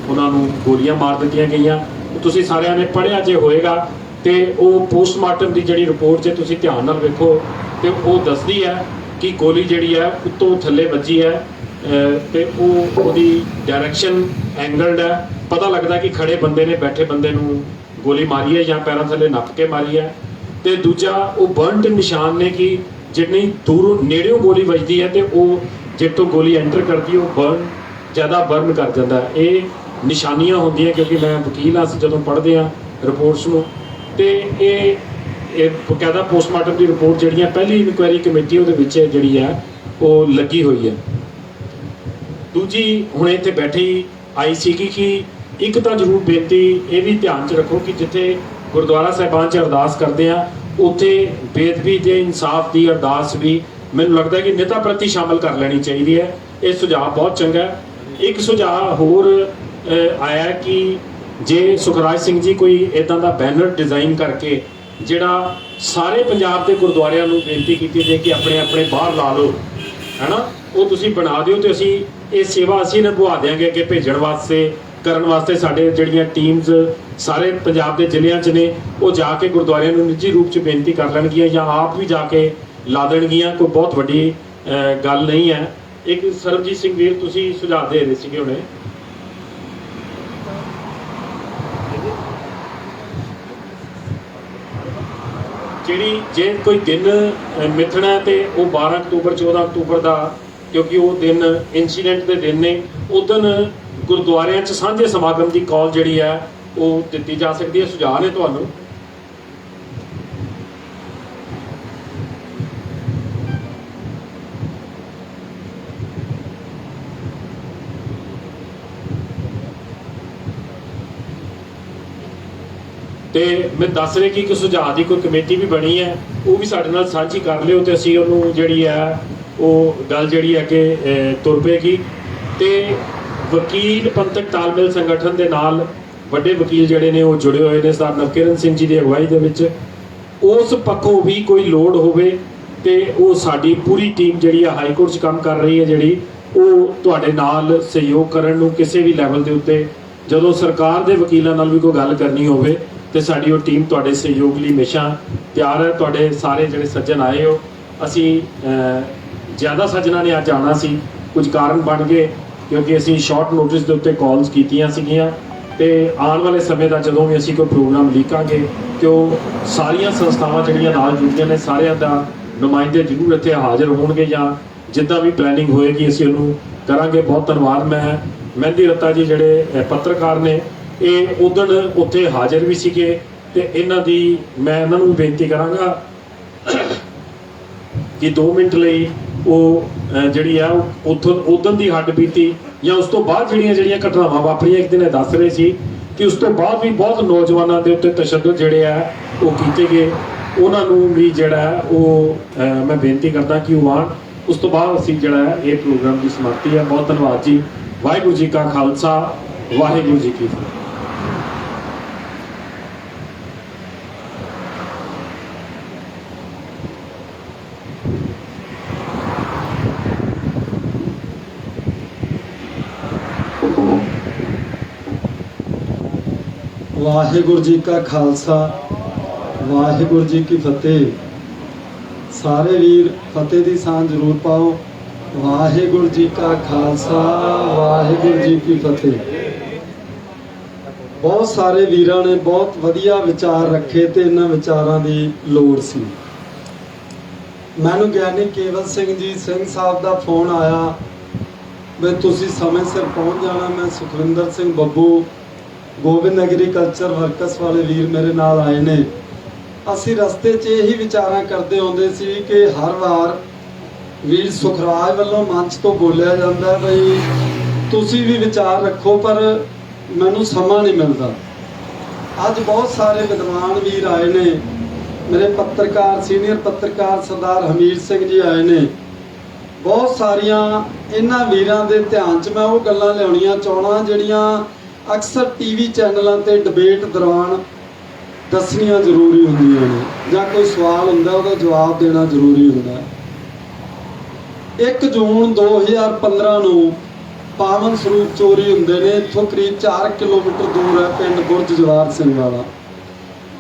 ਉਹਨਾਂ ਨੂੰ ਗੋਲੀਆਂ ਮਾਰ ਦਿੱਤੀਆਂ ਗਈਆਂ। ਤੁਸੀਂ ਸਾਰਿਆਂ ਨੇ ਪੜ੍ਹਿਆ ਜੇ ਹੋਏਗਾ ਤੇ ਉਹ ਪੋਸਟਮਾਰਟਮ ਦੀ ਜਿਹੜੀ ਰਿਪੋਰਟ ਜੇ ਤੁਸੀਂ ਧਿਆਨ ਨਾਲ ਵੇਖੋ ਤੇ ਉਹ ਦੱਸਦੀ ਹੈ ਕਿ ਗੋਲੀ ਜਿਹੜੀ ਹੈ ਉੱਤੋਂ ਥੱਲੇ ਵੱਜੀ ਹੈ ਤੇ ਉਹਦੀ ਡਾਇਰੈਕਸ਼ਨ ਐਂਗਲਡ ਹੈ। ਪਤਾ ਲੱਗਦਾ ਕਿ ਖੜੇ ਬੰਦੇ ਨੇ ਬੈਠੇ ਬੰਦੇ ਨੂੰ ਗੋਲੀ ਮਾਰੀ ਹੈ ਜਾਂ ਪੈਰਾਂ ਥੱਲੇ ਨੱਪ ਕੇ ਮਾਰੀ ਹੈ। ਤੇ ਦੂਜਾ ਉਹ ਬਰਨਟ ਨਿਸ਼ਾਨ ਨੇ ਕਿ ਜਿੰਨੀ ਦੂਰੋਂ ਨੇੜਿਓਂ ਗੋਲੀ ਵੱਜਦੀ ਹੈ ਤੇ ਉਹ ਜਿੱਥੋਂ ਗੋਲੀ ਐਂਟਰ ਕਰਦੀ ਉਹ ਜ਼ਿਆਦਾ ਬਰਨ ਕਰ ਜਾਂਦਾ। ਇਹ ਨਿਸ਼ਾਨੀਆਂ ਹੁੰਦੀਆਂ ਕਿਉਂਕਿ ਮੈਂ ਵਕੀਲ ਹਾਂ, ਅਸੀਂ ਜਦੋਂ ਪੜ੍ਹਦੇ ਹਾਂ ਰਿਪੋਰਟਸ ਨੂੰ ਤੇ ਇਹ ਬਕਾਇਦਾ ਪੋਸਟਮਾਰਟਮ ਦੀ ਰਿਪੋਰਟ ਜਿਹੜੀ ਹੈ ਪਹਿਲੀ ਇਨਕੁਆਇਰੀ ਕਮੇਟੀ ਉਹਦੇ ਵਿੱਚ ਜਿਹੜੀ ਹੈ ਉਹ ਲੱਗੀ ਹੋਈ ਹੈ। ਦੂਜੀ ਹੁਣ ਇੱਥੇ ਬੈਠੀ ਆਈ ਸੀਗੀ ਕਿ ਇੱਕ ਤਾਂ ਜ਼ਰੂਰ ਬੇਨਤੀ ਇਹ ਵੀ ਧਿਆਨ 'ਚ ਰੱਖੋ ਕਿ ਜਿੱਥੇ ਗੁਰਦੁਆਰਾ ਸਾਹਿਬਾਨ 'ਚ ਅਰਦਾਸ ਕਰਦੇ ਆ ਉੱਥੇ ਬੇਅਦਬੀ ਦੇ ਇਨਸਾਫ ਦੀ ਅਰਦਾਸ ਵੀ ਮੈਨੂੰ ਲੱਗਦਾ ਕਿ ਨਿਤਾ ਪ੍ਰਤੀ ਸ਼ਾਮਲ ਕਰ ਲੈਣੀ ਚਾਹੀਦੀ ਹੈ। ਇਹ ਸੁਝਾਅ ਬਹੁਤ ਚੰਗਾ ਹੈ। ਇੱਕ ਸੁਝਾਅ ਹੋਰ ਆਇਆ ਕਿ ਜੇ ਸੁਖਰਾਜ ਸਿੰਘ ਜੀ ਕੋਈ ਇੱਦਾਂ ਦਾ ਬੈਨਰ ਡਿਜ਼ਾਈਨ ਕਰਕੇ ਜਿਹੜਾ ਸਾਰੇ ਪੰਜਾਬ ਦੇ ਗੁਰਦੁਆਰਿਆਂ ਨੂੰ ਬੇਨਤੀ ਕੀਤੀ ਜੇ ਕਿ ਆਪਣੇ ਆਪਣੇ ਬਾਹਰ ਲਾ ਲਓ ਹੈ ਨਾ, ਉਹ ਤੁਸੀਂ ਬਣਾ ਦਿਓ ਤੇ ਅਸੀਂ ਇਹ ਸੇਵਾ ਅਸੀਂ ਨਿਭਾ ਦਿਆਂਗੇ ਅੱਗੇ ਭੇਜਣ ਵਾਸਤੇ ਕਰਨ ਵਾਸਤੇ। ਸਾਡੇ ਜਿਹੜੀਆਂ ਟੀਮਸ ਸਾਰੇ ਪੰਜਾਬ ਦੇ ਜ਼ਿਲ੍ਹਿਆਂ 'ਚ ਨੇ ਉਹ ਜਾ ਕੇ ਗੁਰਦੁਆਰਿਆਂ ਨੂੰ ਨਿੱਜੀ ਰੂਪ 'ਚ ਬੇਨਤੀ ਕਰ ਲੈਣਗੀਆਂ ਜਾਂ ਆਪ ਵੀ ਜਾ ਕੇ ਲਾ ਦੇਣਗੀਆਂ। ਕੋਈ ਬਹੁਤ ਵੱਡੀ ਗੱਲ ਨਹੀਂ ਹੈ। ਇੱਕ ਸਰਬਜੀਤ ਸਿੰਘ ਵੀਰ ਤੁਸੀਂ ਸੁਝਾਅ ਦੇ ਰਹੇ ਸੀਗੇ ਹੁਣੇ, ਜਿਹੜੀ ਜੇ ਕੋਈ ਦਿਨ ਮਿਥਣਾ ਤੇ ਉਹ 12 ਅਕਤੂਬਰ 14 ਅਕਤੂਬਰ ਦਾ, ਕਿਉਂਕਿ ਉਹ ਦਿਨ ਇਨਸੀਡੈਂਟ ਦੇ ਦਿਨ ਨੇ, ਉਦੋਂ ਗੁਰਦੁਆਰਿਆਂ 'ਚ ਸਾਂਝੇ ਸਮਾਗਮ ਦੀ ਕਾਲ ਜਿਹੜੀ ਹੈ ਉਹ ਦਿੱਤੀ ਜਾ ਸਕਦੀ ਹੈ। ਸੁਝਾਅ ਨੇ ਤੁਹਾਨੂੰ। ਤੇ ਮੈਂ ਦੱਸ ਰਿਹਾ ਕਿ ਇੱਕ ਸੁਝਾਅ ਦੀ ਕੋਈ ਕਮੇਟੀ ਵੀ ਬਣੀ ਹੈ, ਉਹ ਵੀ ਸਾਡੇ ਨਾਲ ਸਾਂਝੀ ਕਰ ਲਿਓ ਤੇ ਅਸੀਂ ਉਹਨੂੰ ਜਿਹੜੀ ਹੈ ਉਹ ਗੱਲ ਜਿਹੜੀ ਹੈ ਕਿ ਤੁਰ ਪਏਗੀ। ਤੇ ਵਕੀਲ ਪੰਥਕ ਤਾਲਮੇਲ ਸੰਗਠਨ ਦੇ ਨਾਲ ਵੱਡੇ ਵਕੀਲ ਜਿਹੜੇ ਨੇ ਉਹ ਜੁੜੇ ਹੋਏ ਨੇ ਸਰਦਾਰ ਨਵਕਿਰਨ ਸਿੰਘ ਜੀ ਦੀ ਅਗਵਾਈ ਦੇ ਵਿੱਚ। ਉਸ ਪੱਖੋਂ ਵੀ ਕੋਈ ਲੋੜ ਹੋਵੇ ਤੇ ਉਹ ਸਾਡੀ ਪੂਰੀ ਟੀਮ ਜਿਹੜੀ ਆ ਹਾਈ ਕੋਰਟ 'ਚ ਕੰਮ ਕਰ ਰਹੀ ਹੈ, ਜਿਹੜੀ ਉਹ ਤੁਹਾਡੇ ਨਾਲ ਸਹਿਯੋਗ ਕਰਨ ਨੂੰ ਕਿਸੇ ਵੀ ਲੈਵਲ ਦੇ ਉੱਤੇ, ਜਦੋਂ ਸਰਕਾਰ ਦੇ ਵਕੀਲਾਂ ਨਾਲ ਵੀ ਕੋਈ ਗੱਲ ਕਰਨੀ ਹੋਵੇ ਤੇ ਸਾਡੀ ਉਹ ਟੀਮ ਤੁਹਾਡੇ ਸਹਿਯੋਗ ਲਈ ਹਮੇਸ਼ਾ ਤਿਆਰ ਹੈ। ਤੁਹਾਡੇ ਸਾਰੇ ਜਿਹੜੇ ਸੱਜਣ ਆਏ ਹੋ, ਅਸੀਂ ਜ਼ਿਆਦਾ ਸੱਜਣਾਂ ਨੇ ਅੱਜ ਆਉਣਾ ਸੀ, ਕੁਝ ਕਾਰਨ ਬਣ ਗਏ ਕਿਉਂਕਿ ਅਸੀਂ ਸ਼ਾਰਟ ਨੋਟਿਸ ਦੇ ਉੱਤੇ ਕਾਲਸ ਕੀਤੀਆਂ ਸੀਗੀਆਂ। ਤੇ ਆਉਣ ਵਾਲੇ ਸਮੇਂ ਦਾ ਜਦੋਂ ਵੀ ਅਸੀਂ ਕੋਈ ਪ੍ਰੋਗਰਾਮ ਲਿਖਾਂਗੇ ਤੇ ਉਹ ਸਾਰੀਆਂ ਸੰਸਥਾਵਾਂ ਜਿਹੜੀਆਂ ਨਾਲ ਜੁੜੀਆਂ ਨੇ ਸਾਰਿਆਂ ਦਾ ਨੁਮਾਇੰਦੇ ਜ਼ਰੂਰ ਇੱਥੇ ਹਾਜ਼ਰ ਹੋਣਗੇ, ਜਾਂ ਜਿੱਦਾਂ ਵੀ ਪਲੈਨਿੰਗ ਹੋਏਗੀ ਅਸੀਂ ਉਹਨੂੰ ਕਰਾਂਗੇ। ਬਹੁਤ ਧੰਨਵਾਦ। ਮੈਂ ਮਹਿੰਦੀ ਰੱਤਾ ਜੀ ਜਿਹੜੇ ਪੱਤਰਕਾਰ ਨੇ, ਇਹ ਉਦਣ ਉੱਥੇ ਹਾਜ਼ਰ ਵੀ ਸੀਗੇ ਤੇ ਇਹਨਾਂ ਦੀ ਮੈਂ ਇਹਨਾਂ ਨੂੰ ਬੇਨਤੀ ਕਰਾਂਗਾ ਕਿ 2 ਮਿੰਟ ਲਈ ਉਹ ਜਿਹੜੀ ਆ ਉੱਥੋਂ ਉਦਣ ਦੀ ਹੱਡ ਬੀਤੀ ਜਾਂ ਉਸ ਤੋਂ ਬਾਅਦ ਜਿਹੜੀਆਂ ਘਟਨਾਵਾਂ ਵਾਪਰੀਆਂ, ਇੱਕ ਦਿਨ ਇਹ ਦੱਸ ਰਹੇ ਸੀ ਕਿ ਉਸ ਤੋਂ ਬਾਅਦ ਵੀ ਬਹੁਤ ਨੌਜਵਾਨਾਂ ਦੇ ਉੱਤੇ ਤਸ਼ੱਦਦ ਜਿਹੜੇ ਆ ਉਹ ਕੀਤੇ ਗਏ, ਉਹਨਾਂ ਨੂੰ ਵੀ ਜਿਹੜਾ ਉਹ ਮੈਂ ਬੇਨਤੀ ਕਰਦਾ ਕਿ ਉਹ ਆਉਣ। ਉਸ ਤੋਂ ਬਾਅਦ ਅਸੀਂ ਜਿਹੜਾ ਇਹ ਪ੍ਰੋਗਰਾਮ ਦੀ ਸਮਾਪਤੀ ਹੈ। ਬਹੁਤ ਧੰਨਵਾਦ ਜੀ। ਵਾਹਿਗੁਰੂ ਜੀ ਕਾ ਖਾਲਸਾ, ਵਾਹਿਗੁਰੂ ਜੀ ਕੀ ਫਤਿਹ। ਵਾਹਿਗੁਰੂ ਜੀ ਕਾ ਖਾਲਸਾ, ਵਾਹਿਗੁਰੂ ਜੀ ਕੀ ਫਤਿਹ। ਸਾਰੇ ਵੀਰ ਫਤਿਹ ਦੀ ਸਾਂਝ ਜ਼ਰੂਰ ਪਾਓ। ਵਾਹਿਗੁਰੂ ਜੀ ਕਾ ਖਾਲਸਾ, ਵਾਹਿਗੁਰੂ ਜੀ ਕੀ ਫਤਿਹ। ਬਹੁਤ ਸਾਰੇ ਵੀਰਾਂ ਨੇ ਬਹੁਤ ਵਧੀਆ ਵਿਚਾਰ ਰੱਖੇ ਤੇ ਇਹਨਾਂ ਵਿਚਾਰਾਂ ਦੀ ਲੋੜ ਸੀ। ਮੈਨੂੰ ਗਿਆਨੀ ਕੇਵਲ ਸਿੰਘ ਜੀ ਸਿੰਘ ਸਾਹਿਬ ਦਾ ਫੋਨ ਆਇਆ ਵੀ ਤੁਸੀਂ ਸਮੇਂ ਸਿਰ ਪਹੁੰਚ ਜਾਣਾ। ਮੈਂ ਸੁਖਵਿੰਦਰ ਸਿੰਘ ਬੱਬੂ, ਗੋਬਿੰਦ ਐਗਰੀਕਲਚਰ ਵਰਕਰਸ ਵਾਲੇ ਵੀਰ ਮੇਰੇ ਨਾਲ ਆਏ ਨੇ। ਅਸੀਂ ਰਸਤੇ 'ਚ ਇਹੀ ਵਿਚਾਰਾਂ ਕਰਦੇ ਆਉਂਦੇ ਸੀ ਕਿ ਹਰ ਵਾਰ ਵੀਰ ਸੁਖਰਾਜ ਵੱਲੋਂ ਮੰਚ ਤੋਂ ਬੋਲਿਆ ਜਾਂਦਾ ਬਈ ਤੁਸੀਂ ਵੀ ਵਿਚਾਰ ਰੱਖੋ, ਪਰ ਮੈਨੂੰ ਸਮਾਂ ਨਹੀਂ ਮਿਲਦਾ। ਅੱਜ ਬਹੁਤ ਸਾਰੇ ਵਿਦਵਾਨ ਵੀਰ ਆਏ ਨੇ, ਮੇਰੇ ਪੱਤਰਕਾਰ ਸੀਨੀਅਰ ਪੱਤਰਕਾਰ ਸਰਦਾਰ ਹਮੀਰ ਸਿੰਘ ਜੀ ਆਏ ਨੇ। ਬਹੁਤ ਸਾਰੀਆਂ ਇਹਨਾਂ ਵੀਰਾਂ ਦੇ ਧਿਆਨ 'ਚ ਮੈਂ ਉਹ ਗੱਲਾਂ ਲਿਆਉਣੀਆਂ ਚਾਹੁੰਦਾ ਜਿਹੜੀਆਂ ਅਕਸਰ ਟੀਵੀ ਚੈਨਲਾਂ ਤੇ ਡਿਬੇਟ ਦੌਰਾਨ ਦੱਸਣੀਆਂ ਜ਼ਰੂਰੀ ਹੁੰਦੀਆਂ ਨੇ, ਜਾਂ ਕੋਈ ਸਵਾਲ ਹੁੰਦਾ ਉਹਦਾ ਜਵਾਬ ਦੇਣਾ ਜ਼ਰੂਰੀ ਹੁੰਦਾ। 1 ਜੂਨ 2015 ਨੂੰ ਪਾਵਨ ਸਰੂਪ ਚੋਰੀ ਹੁੰਦੇ ਨੇ। ਇੱਥੋਂ ਕਰੀਬ 4 ਕਿਲੋਮੀਟਰ ਦੂਰ ਹੈ ਪਿੰਡ ਬੁਰਜ ਜਵਾਰ ਸਿੰਘ ਵਾਲਾ।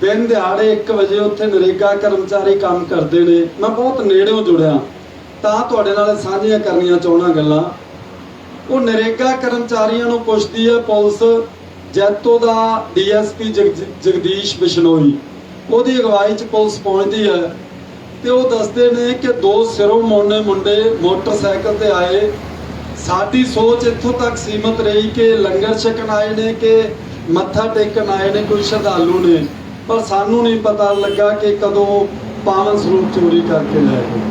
ਦਿਨ ਦਿਹਾੜੇ 1 ਵਜੇ ਉੱਥੇ ਨਰੇਗਾ ਕਰਮਚਾਰੀ ਕੰਮ ਕਰਦੇ ਨੇ। ਮੈਂ ਬਹੁਤ ਨੇੜਿਓਂ ਜੁੜਿਆ ਤਾਂ ਤੁਹਾਡੇ ਨਾਲ ਸਾਂਝੀਆਂ ਕਰਨੀਆਂ ਚਾਹੁੰਦਾ ਗੱਲਾਂ। ਉਹ ਨਰੇਗਾ ਕਰਮਚਾਰੀਆਂ ਨੂੰ ਪੁੱਛਦੀ ਹੈ ਪੁਲਿਸ, ਜੈਤੋ ਦਾ ਡੀਐਸਪੀ ਜਗਦੀਸ਼ ਬਿਸ਼ਨੋਈ, ਉਹਦੀ ਅਗਵਾਈ 'ਚ ਪੁਲਿਸ ਪਹੁੰਚਦੀ ਹੈ ਤੇ ਉਹ ਦੱਸਦੇ ਨੇ ਕਿ 2 ਸਿਰੋਂ ਮੋਨੇ ਮੁੰਡੇ ਮੋਟਰਸਾਈਕਲ ਤੇ ਆਏ। ਸਾਡੀ ਸੋਚ ਇੱਥੋਂ ਤੱਕ ਸੀਮਤ ਰਹੀ ਕਿ ਲੰਗਰ ਛਕਣ ਆਏ ਨੇ ਕਿ ਮੱਥਾ ਟੇਕਣ ਆਏ ਨੇ, ਕੋਈ ਸ਼ਰਧਾਲੂ ਨੇ, ਪਰ ਸਾਨੂੰ ਨਹੀਂ ਪਤਾ ਲੱਗਾ ਕਿ ਕਦੋਂ ਪਾਵਨ ਸਰੂਪ ਚੋਰੀ ਕਰਕੇ ਲੈ ਗਏ।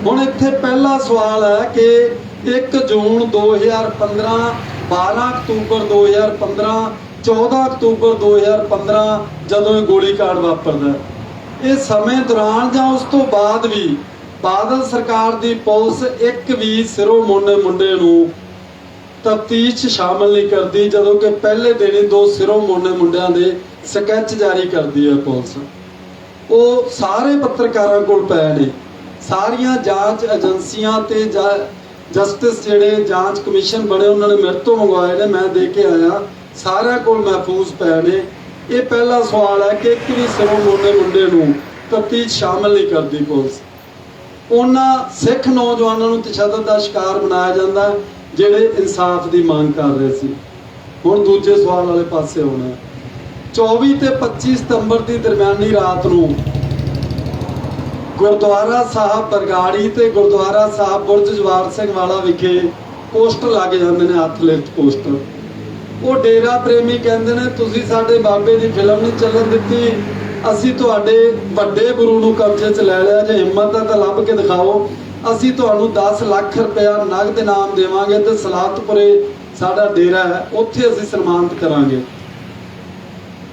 ਹੁਣ ਇੱਥੇ ਪਹਿਲਾ ਸਵਾਲ ਹੈ ਕਿ 1 ਜੂਨ 2015, 12 ਅਕਤੂਬਰ 2015, 14 ਅਕਤੂਬਰ 2015 ਜਦੋਂ ਇਹ ਗੋਲੀकांड ਵਾਪਰਦਾ, ਇਹ ਸਮੇਂ ਦੌਰਾਨ ਜਾਂ ਉਸ ਤੋਂ ਬਾਅਦ ਵੀ ਬਾਦਲ ਸਰਕਾਰ ਦੀ ਪੁਲਿਸ ਇੱਕ ਵੀ ਸਿਰੋਂ ਮੋਨੇ ਮੁੰਡੇ ਨੂੰ ਤਫਤੀਸ਼ 'ਚ ਸ਼ਾਮਲ ਨਹੀਂ ਕਰਦੀ, ਜਦੋਂ ਕਿ ਪਹਿਲੇ ਦਿਨ ਹੀ 2 ਸਿਰੋਂ ਮੋਨੇ ਮੁੰਡਿਆਂ ਦੇ ਸਕੈਚ ਜਾਰੀ ਕਰਦੀ ਹੈ ਪੁਲਿਸ। ਉਹ ਸਾਰੇ ਪੱਤਰਕਾਰਾਂ ਕੋਲ ਪਏ ਨੇ, ਸਾਰੀਆਂ ਜਾਂਚ ਏਜੰਸੀਆਂ ਤੇ ਜਸਟਿਸ ਜਿਹੜੇ ਜਾਂਚ ਕਮਿਸ਼ਨ ਬਣੇ ਉਹਨਾਂ ਨੇ ਮੇਰੇ ਤੋਂ ਮੰਗਵਾਏ ਨੇ, ਮੈਂ ਦੇ ਕੇ ਆਇਆ, ਸਾਰਿਆਂ ਕੋਲ ਮਹਿਫੂਜ਼ ਪਏ ਨੇ। ਇਹ ਪਹਿਲਾ ਸਵਾਲ ਹੈ ਕਿ ਇੱਕ ਵੀ ਸਿਰੋਂ ਮੋਨੇ ਮੁੰਡੇ ਨੂੰ ਤਫਤੀਸ਼ ਸ਼ਾਮਲ ਨਹੀਂ ਕਰਦੀ ਪੁਲਿਸ। ਉਹਨਾਂ ਸਿੱਖ ਨੌਜਵਾਨਾਂ ਨੂੰ ਤਸ਼ੱਦਦ ਦਾ ਸ਼ਿਕਾਰ ਬਣਾਇਆ ਜਾਂਦਾ ਜਿਹੜੇ ਇਨਸਾਫ ਦੀ ਮੰਗ ਕਰ ਰਹੇ ਸੀ। ਹੁਣ ਦੂਜੇ ਸਵਾਲ ਵਾਲੇ ਪਾਸੇ ਆਉਣਾ। 24 ਤੇ 25 ਸਤੰਬਰ ਦੀ ਦਰਮਿਆਨੀ ਰਾਤ ਨੂੰ ਗੁਰਦੁਆਰਾ ਸਾਹਿਬ ਬਰਗਾੜੀ ਤੇ ਗੁਰਦੁਆਰਾ ਸਾਹਿਬ ਬੁਰਜ ਜਵਾਰ ਸਿੰਘ ਵਾਲਾ ਵਿਖੇ ਪੋਸਟਰ ਲੱਗ ਜਾਂਦੇ ਨੇ, ਹੱਥ ਲਿਖਤ ਪੋਸਟਰ। ਉਹ ਡੇਰਾ ਪ੍ਰੇਮੀ ਕਹਿੰਦੇ ਨੇ ਤੁਸੀਂ ਸਾਡੇ ਬਾਬੇ ਦੀ ਫਿਲਮ ਨਹੀਂ ਚੱਲਣ ਦਿੱਤੀ, ਅਸੀਂ ਤੁਹਾਡੇ ਵੱਡੇ ਗੁਰੂ ਨੂੰ ਕਬਜ਼ੇ 'ਚ ਲੈ ਲਿਆ, ਜੇ ਹਿੰਮਤ ਹੈ ਤਾਂ ਲੱਭ ਕੇ ਦਿਖਾਓ, ਅਸੀਂ ਤੁਹਾਨੂੰ 10 ਲੱਖ ਰੁਪਇਆ ਨਗਦ ਇਨਾਮ ਦੇਵਾਂਗੇ ਤੇ ਸਲਾਤਪੁਰੇ ਸਾਡਾ ਡੇਰਾ ਹੈ, ਉੱਥੇ ਅਸੀਂ ਸਨਮਾਨਿਤ ਕਰਾਂਗੇ।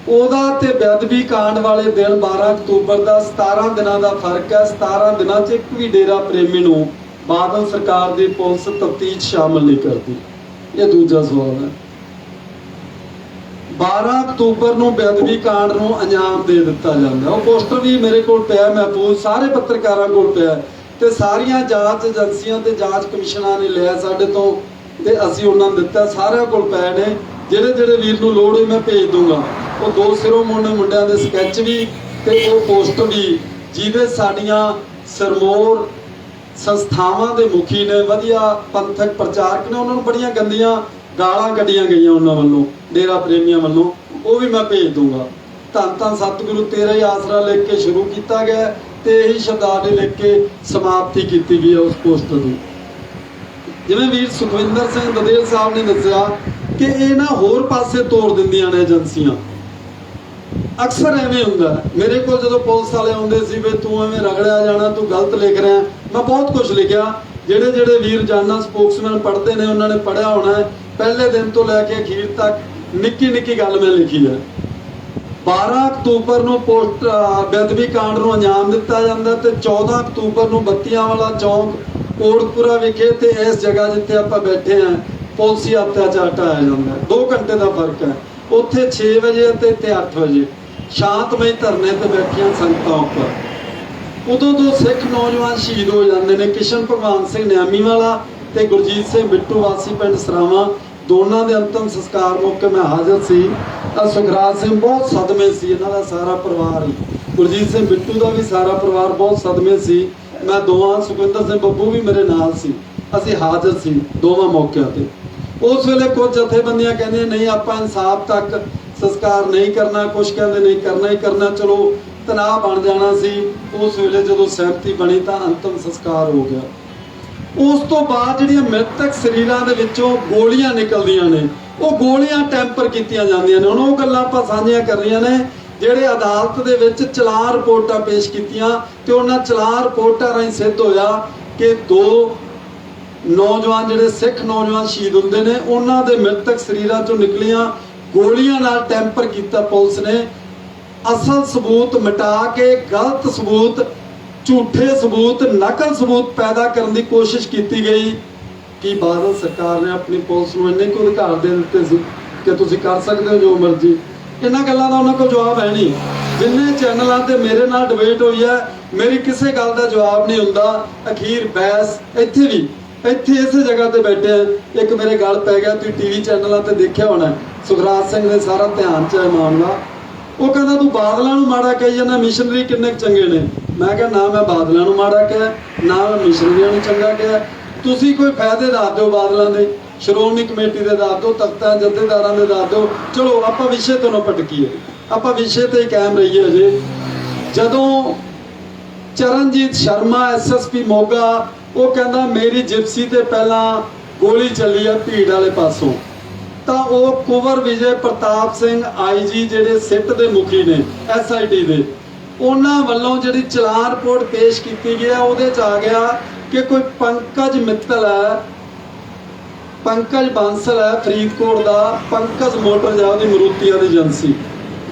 ਉਹਦਾ ਤੇ ਬੇਅਦਬੀ ਕਾਂਡ ਵਾਲੇ ਦਿਨ 12 ਅਕਤੂਬਰ ਦਾ 17 ਦਿਨਾਂ ਦਾ ਫਰਕ ਹੈ। 17 ਦਿਨਾਂ 'ਚ ਇੱਕ ਵੀ ਡੇਰਾ ਪ੍ਰੇਮੀ ਨੂੰ ਬਾਦਲ ਸਰਕਾਰ ਦੀ ਪੁਲਿਸ ਤਫਤੀਸ਼ ਸ਼ਾਮਲ ਨਹੀਂ ਕਰਦੀ। ਇਹ ਦੂਜਾ ਸਵਾਲ ਹੈ। 12 ਅਕਤੂਬਰ ਨੂੰ ਬੇਅਦਬੀ ਕਾਂਡ ਨੂੰ ਅੰਜਾਮ ਦੇ ਦਿੱਤਾ ਜਾਂਦਾ। ਉਹ ਪੋਸਟਰ ਵੀ ਮੇਰੇ ਕੋਲ ਪਿਆ, ਮਹਿਫੂਜ਼ ਸਾਰੇ ਪੱਤਰਕਾਰਾਂ ਕੋਲ ਪਿਆ, ਤੇ ਸਾਰੀਆਂ ਜਾਂਚ ਏਜੰਸੀਆਂ ਤੇ ਜਾਂਚ ਕਮਿਸ਼ਨਾਂ ਨੇ ਲਿਆ ਸਾਡੇ ਤੋਂ, ਤੇ ਅਸੀਂ ਉਹਨਾਂ ਨੂੰ ਦਿੱਤਾ। ਸਾਰਿਆਂ ਕੋਲ ਪਏ ਨੇ। ਜਿਹੜੇ ਜਿਹੜੇ ਵੀਰ ਨੂੰ ਲੋੜ ਹੋਈ ਮੈਂ ਭੇਜ ਦੂੰਗਾ। ਉਹ 2 ਸਿਰੋਮਣੀ ਮੁੰਡਿਆਂ ਦੇ ਸਕੈਚ ਵੀ ਤੇ ਉਹ ਪੋਸਟਰ ਵੀ, ਜਿਹਦੇ ਸਾਡੀਆਂ ਸਰਮੋਰ ਸੰਸਥਾਵਾਂ ਦੇ ਮੁਖੀ ਨੇ, ਵਧੀਆ ਪੰਥਕ ਪ੍ਰਚਾਰਕ ਨੇ, ਉਹਨਾਂ ਨੂੰ ਬੜੀਆਂ ਗੰਦੀਆਂ ਗਾਲਾਂ ਕੱਢੀਆਂ ਗਈਆਂ ਉਹਨਾਂ ਵੱਲੋਂ, ਡੇਰਾ ਪ੍ਰੇਮੀਆਂ ਵੱਲੋਂ। ਉਹ ਵੀ ਮੈਂ ਭੇਜ ਦੂੰਗਾ। ਧੰਨ ਧੰਨ ਸਤਿਗੁਰੂ ਤੇਰਾ ਹੀ ਆਸਰਾ ਲਿਖ ਕੇ ਸ਼ੁਰੂ ਕੀਤਾ ਗਿਆ ਤੇ ਇਹੀ ਸ਼ਬਦਾਵਲੀ ਲਿਖ ਕੇ ਸਮਾਪਤੀ ਕੀਤੀ ਗਈ ਹੈ ਉਸ ਪੋਸਟਰ ਦੀ। ਜਿਵੇਂ ਵੀਰ ਸੁਖਵਿੰਦਰ ਸਿੰਘ ਦਦੇਲ ਸਾਹਿਬ ਨੇ ਦੱਸਿਆ ਕਿ ਇਹ ਨਾ ਹੋਰ ਪਾਸੇ ਤੋੜ ਦਿੰਦੀਆਂ ਨੇ ਏਜੰਸੀਆਂ। ਅਕਸਰ ਐਵੇਂ ਹੁੰਦਾ। ਮੇਰੇ ਕੋਲ ਜਦੋਂ ਪੁਲਿਸ ਵਾਲੇ ਆਉਂਦੇ ਸੀ ਵੀ ਤੂੰ ਐਵੇਂ ਰਗੜਿਆ ਜਾਣਾ, ਤੂੰ ਗਲਤ ਲਿਖ ਰਿਹਾ, ਮੈਂ ਬਹੁਤ ਕੁਝ ਲਿਖਿਆ। ਜਿਹੜੇ ਜਿਹੜੇ ਵੀਰ ਜਾਨਾ ਸਪੋਕਸਮੈਨ ਪੜ੍ਹਦੇ ਨੇ ਉਹਨਾਂ ਨੇ ਪੜ੍ਹਿਆ ਹੋਣਾ ਹੈ। ਪਹਿਲੇ ਦਿਨ ਤੋਂ ਲੈ ਕੇ ਅਖੀਰ ਤੱਕ ਨਿੱਕੀ ਨਿੱਕੀ ਗੱਲ ਮੈਂ ਲਿਖੀ ਹੈ। 12 ਅਕਤੂਬਰ ਨੂੰ ਬੇਅਦਬੀ ਕਾਂਡ ਨੂੰ ਅੰਜਾਮ ਦਿੱਤਾ ਜਾਂਦਾ ਤੇ 14 ਅਕਤੂਬਰ ਨੂੰ ਬੱਤੀਆਂ ਵਾਲਾ ਚੌਂਕ ਕੋਟਕਪੁਰਾ ਵਿਖੇ ਤੇ ਇਸ ਜਗ੍ਹਾ ਜਿੱਥੇ ਆਪਾਂ ਬੈਠੇ ਹਾਂ ਪੁਲਸੀ ਅਤਿਆਚਾਰ ਢਾਇਆ ਜਾਂਦਾ। 2 ਘੰਟੇ ਦਾ ਫਰਕ ਹੈ। ਉੱਥੇ 6 ਵਜੇ ਤੇ ਇੱਥੇ 8 ਵਜੇ ਸ਼ਾਂਤਮਈ ਧਰਨੇ ਤੇ ਬੈਠੀਆਂ ਸੰਗਤਾਂ ਉੱਪਰ। ਉਦੋਂ ਤੋਂ ਸਿੱਖ ਨੌਜਵਾਨ ਸ਼ਹੀਦ ਹੋ ਜਾਂਦੇ ਨੇ। ਕਿਸ਼ਨ ਭਗਵਾਨ ਸਿੰਘ ਨਿਆਮੀ ਵਾਲਾ ਤੇ ਗੁਰਜੀਤ ਸਿੰਘ ਬਿੱਟੂ ਵਾਸੀ ਪਿੰਡ ਸਰਾਵਾਂ, ਦੋਨਾਂ ਦੇ ਅੰਤਮ ਸੰਸਕਾਰ ਮੌਕੇ ਮੈਂ ਹਾਜ਼ਰ ਸੀ। ਸੁਖਰਾਜ ਸਿੰਘ ਬਹੁਤ ਸਦਮੇ ਸੀ, ਇਹਨਾਂ ਦਾ ਸਾਰਾ ਪਰਿਵਾਰ ਹੀ, ਗੁਰਜੀਤ ਸਿੰਘ ਬਿੱਟੂ ਦਾ ਵੀ ਸਾਰਾ ਪਰਿਵਾਰ ਬਹੁਤ ਸਦਮੇ ਸੀ। ਮੈਂ ਦੋਵਾਂ, ਸੁਖਵਿੰਦਰ ਸਿੰਘ ਬੱਬੂ ਵੀ ਮੇਰੇ ਨਾਲ ਸੀ, ਅਸੀਂ ਹਾਜ਼ਰ ਸੀ ਦੋਵਾਂ ਮੌਕਿਆਂ ਤੇ। ਉਸ ਵੇਲੇ ਕੁਝ ਜਥੇਬੰਦੀਆਂ ਕਹਿੰਦੀਆਂ ਨਹੀਂ ਆਪਾਂ ਇਨਸਾਫ ਤੱਕ ਸੰਸਕਾਰ ਨਹੀਂ ਕਰਨਾ, ਕੁਝ ਕਹਿੰਦੇ ਨਹੀਂ ਕਰਨਾ ਹੀ ਕਰਨਾ। ਚਲੋ ਤਣਾਅ ਬਣ ਜਾਣਾ ਸੀ। ਉਸ ਵੇਲੇ ਜਦੋਂ ਸਹਿਮਤੀ ਬਣੀ ਤਾਂ ਅੰਤਮ ਸੰਸਕਾਰ ਹੋ ਗਿਆ। ਉਸ ਤੋਂ ਬਾਅਦ ਜਿਹੜੀਆਂ ਮ੍ਰਿਤਕ ਸਰੀਰਾਂ ਦੇ ਵਿੱਚੋਂ ਗੋਲੀਆਂ ਨਿਕਲਦੀਆਂ ਨੇ, ਉਹ ਗੋਲੀਆਂ ਟੈਂਪਰ ਕੀਤੀਆਂ ਜਾਂਦੀਆਂ ਨੇ। ਹੁਣ ਉਹ ਗੱਲਾਂ ਆਪਾਂ ਸਾਂਝੀਆਂ ਕਰ ਰਹੀਆਂ ਨੇ ਜਿਹੜੇ ਅਦਾਲਤ ਦੇ ਵਿੱਚ ਚਲਾਨ ਰਿਪੋਰਟਾਂ ਪੇਸ਼ ਕੀਤੀਆਂ ਤੇ ਉਹਨਾਂ ਚਲਾਨ ਰਿਪੋਰਟਾਂ ਰਾਹੀਂ ਸਿੱਧ ਹੋਇਆ ਕਿ 2 ਨੌਜਵਾਨ ਜਿਹੜੇ ਸਿੱਖ ਨੌਜਵਾਨ ਸ਼ਹੀਦ ਹੁੰਦੇ ਨੇ, ਉਹਨਾਂ ਦੇ ਮ੍ਰਿਤਕ ਸਰੀਰਾਂ ਚੋਂ ਨਿਕਲੀਆਂ ਗੋਲੀਆਂ ਨਾਲ ਟੈਂਪਰ ਕੀਤਾ ਪੁਲਿਸ ਨੇ। ਅਸਲ ਸਬੂਤ ਮਿਟਾ ਕੇ ਗਲਤ ਸਬੂਤ, ਝੂਠੇ ਸਬੂਤ, ਨਕਲ ਸਬੂਤ ਪੈਦਾ ਕਰਨ ਦੀ ਕੋਸ਼ਿਸ਼ ਕੀਤੀ ਗਈ। ਕਿ ਬਾਦਲ ਸਰਕਾਰ ਨੇ ਆਪਣੀ ਪੁਲਿਸ ਨੂੰ ਇੰਨੇ ਕੁ ਅਧਿਕਾਰ ਦੇ ਦਿੱਤੇ ਸੀ ਕਿ ਤੁਸੀਂ ਕਰ ਸਕਦੇ ਹੋ ਜੋ ਮਰਜ਼ੀ। ਇਹਨਾਂ ਗੱਲਾਂ ਦਾ ਉਹਨਾਂ ਕੋਲ ਜਵਾਬ ਹੈ ਨਹੀਂ। ਜਿੰਨੇ ਚੈਨਲਾਂ ਤੇ ਮੇਰੇ ਨਾਲ ਡਿਬੇਟ ਹੋਈ ਹੈ, ਮੇਰੀ ਕਿਸੇ ਗੱਲ ਦਾ ਜਵਾਬ ਨਹੀਂ ਹੁੰਦਾ। ਅਖੀਰ ਬਹਿਸ ਇੱਥੇ ਇਸੇ ਜਗ੍ਹਾ ਤੇ ਬੈਠੇ ਆ। ਇੱਕ ਮੇਰੇ ਗੱਲ ਪੈ ਗਿਆ, ਤੁਸੀਂ ਟੀਵੀ ਚੈਨਲਾਂ ਤੇ ਦੇਖਿਆ ਹੋਣਾ, ਸੁਖਰਾਜ ਸਿੰਘ ਨੇ ਸਾਰਾ ਧਿਆਨ ਚ ਹੈ ਮਾਮਲਾ। ਉਹ ਕਹਿੰਦਾ ਤੂੰ ਬਾਦਲਾਂ ਨੂੰ ਮਾੜਾ ਕਹੀ ਜਾਂਦਾ, ਮਿਸ਼ਨਰੀ ਕਿੰਨੇ ਚੰਗੇ ਨੇ। ਮੈਂ ਕਿਹਾ ਨਾ ਮੈਂ ਬਾਦਲਾਂ ਨੂੰ ਮਾੜਾ ਕਿਹਾ, ਨਾ ਮੈਂ ਮਿਸ਼ਨਰੀਆਂ ਨੂੰ ਚੰਗਾ ਕਿਹਾ। ਤੁਸੀਂ ਕੋਈ ਫਾਇਦੇ ਦੱਸ ਦਿਓ ਬਾਦਲਾਂ ਦੇ, ਸ਼੍ਰੋਮਣੀ ਕਮੇਟੀ ਦੇ ਦੱਸ ਦਿਓ, ਤਖਤਾਂ ਜਥੇਦਾਰਾਂ ਦੇ ਦੱਸ ਦਿਓ। ਚਲੋ ਆਪਾਂ ਵਿਸ਼ੇ ਤੋਂ ਨਾ ਭਟਕੀਏ, ਆਪਾਂ ਵਿਸ਼ੇ ਤੇ ਹੀ ਕਾਇਮ ਰਹੀਏ। ਅਜੇ ਜਦੋਂ ਚਰਨਜੀਤ ਸ਼ਰਮਾ ਐਸਐਸਪੀ ਮੋਗਾ, ਉਹ ਕਹਿੰਦਾ ਮੇਰੀ ਜਿਪਸੀ ਤੇ ਪਹਿਲਾਂ ਗੋਲੀ ਚੱਲੀ ਆ ਭੀੜ ਵਾਲੇ ਪਾਸੋਂ, ਤਾਂ ਉਹ ਕੁਵਰ ਵਿਜੇ ਪ੍ਰਤਾਪ ਸਿੰਘ ਆਈਜੀ ਜਿਹੜੇ ਸਿੱਟ ਦੇ ਮੁਖੀ ਨੇ ਐਸਆਈਟੀ ਦੇ, ਉਹਨਾਂ ਵੱਲੋਂ ਜਿਹੜੀ ਚਲਾਨ ਰਿਪੋਰਟ ਪੇਸ਼ ਕੀਤੀ ਗਈ ਹੈ ਉਹਦੇ 'ਚ ਆ ਗਿਆ ਕਿ ਕੋਈ ਪੰਕਜ ਮਿੱਤਲ ਹੈ, ਪੰਕਜ ਬਾਂਸਲ ਹੈ ਫਰੀਦਕੋਟ ਦਾ, ਪੰਕਜ ਮੋਟਰ ਜਾਂ ਉਹਦੀ ਮਰੂਤੀਆਂ ਦੀ ਏਜੰਸੀ,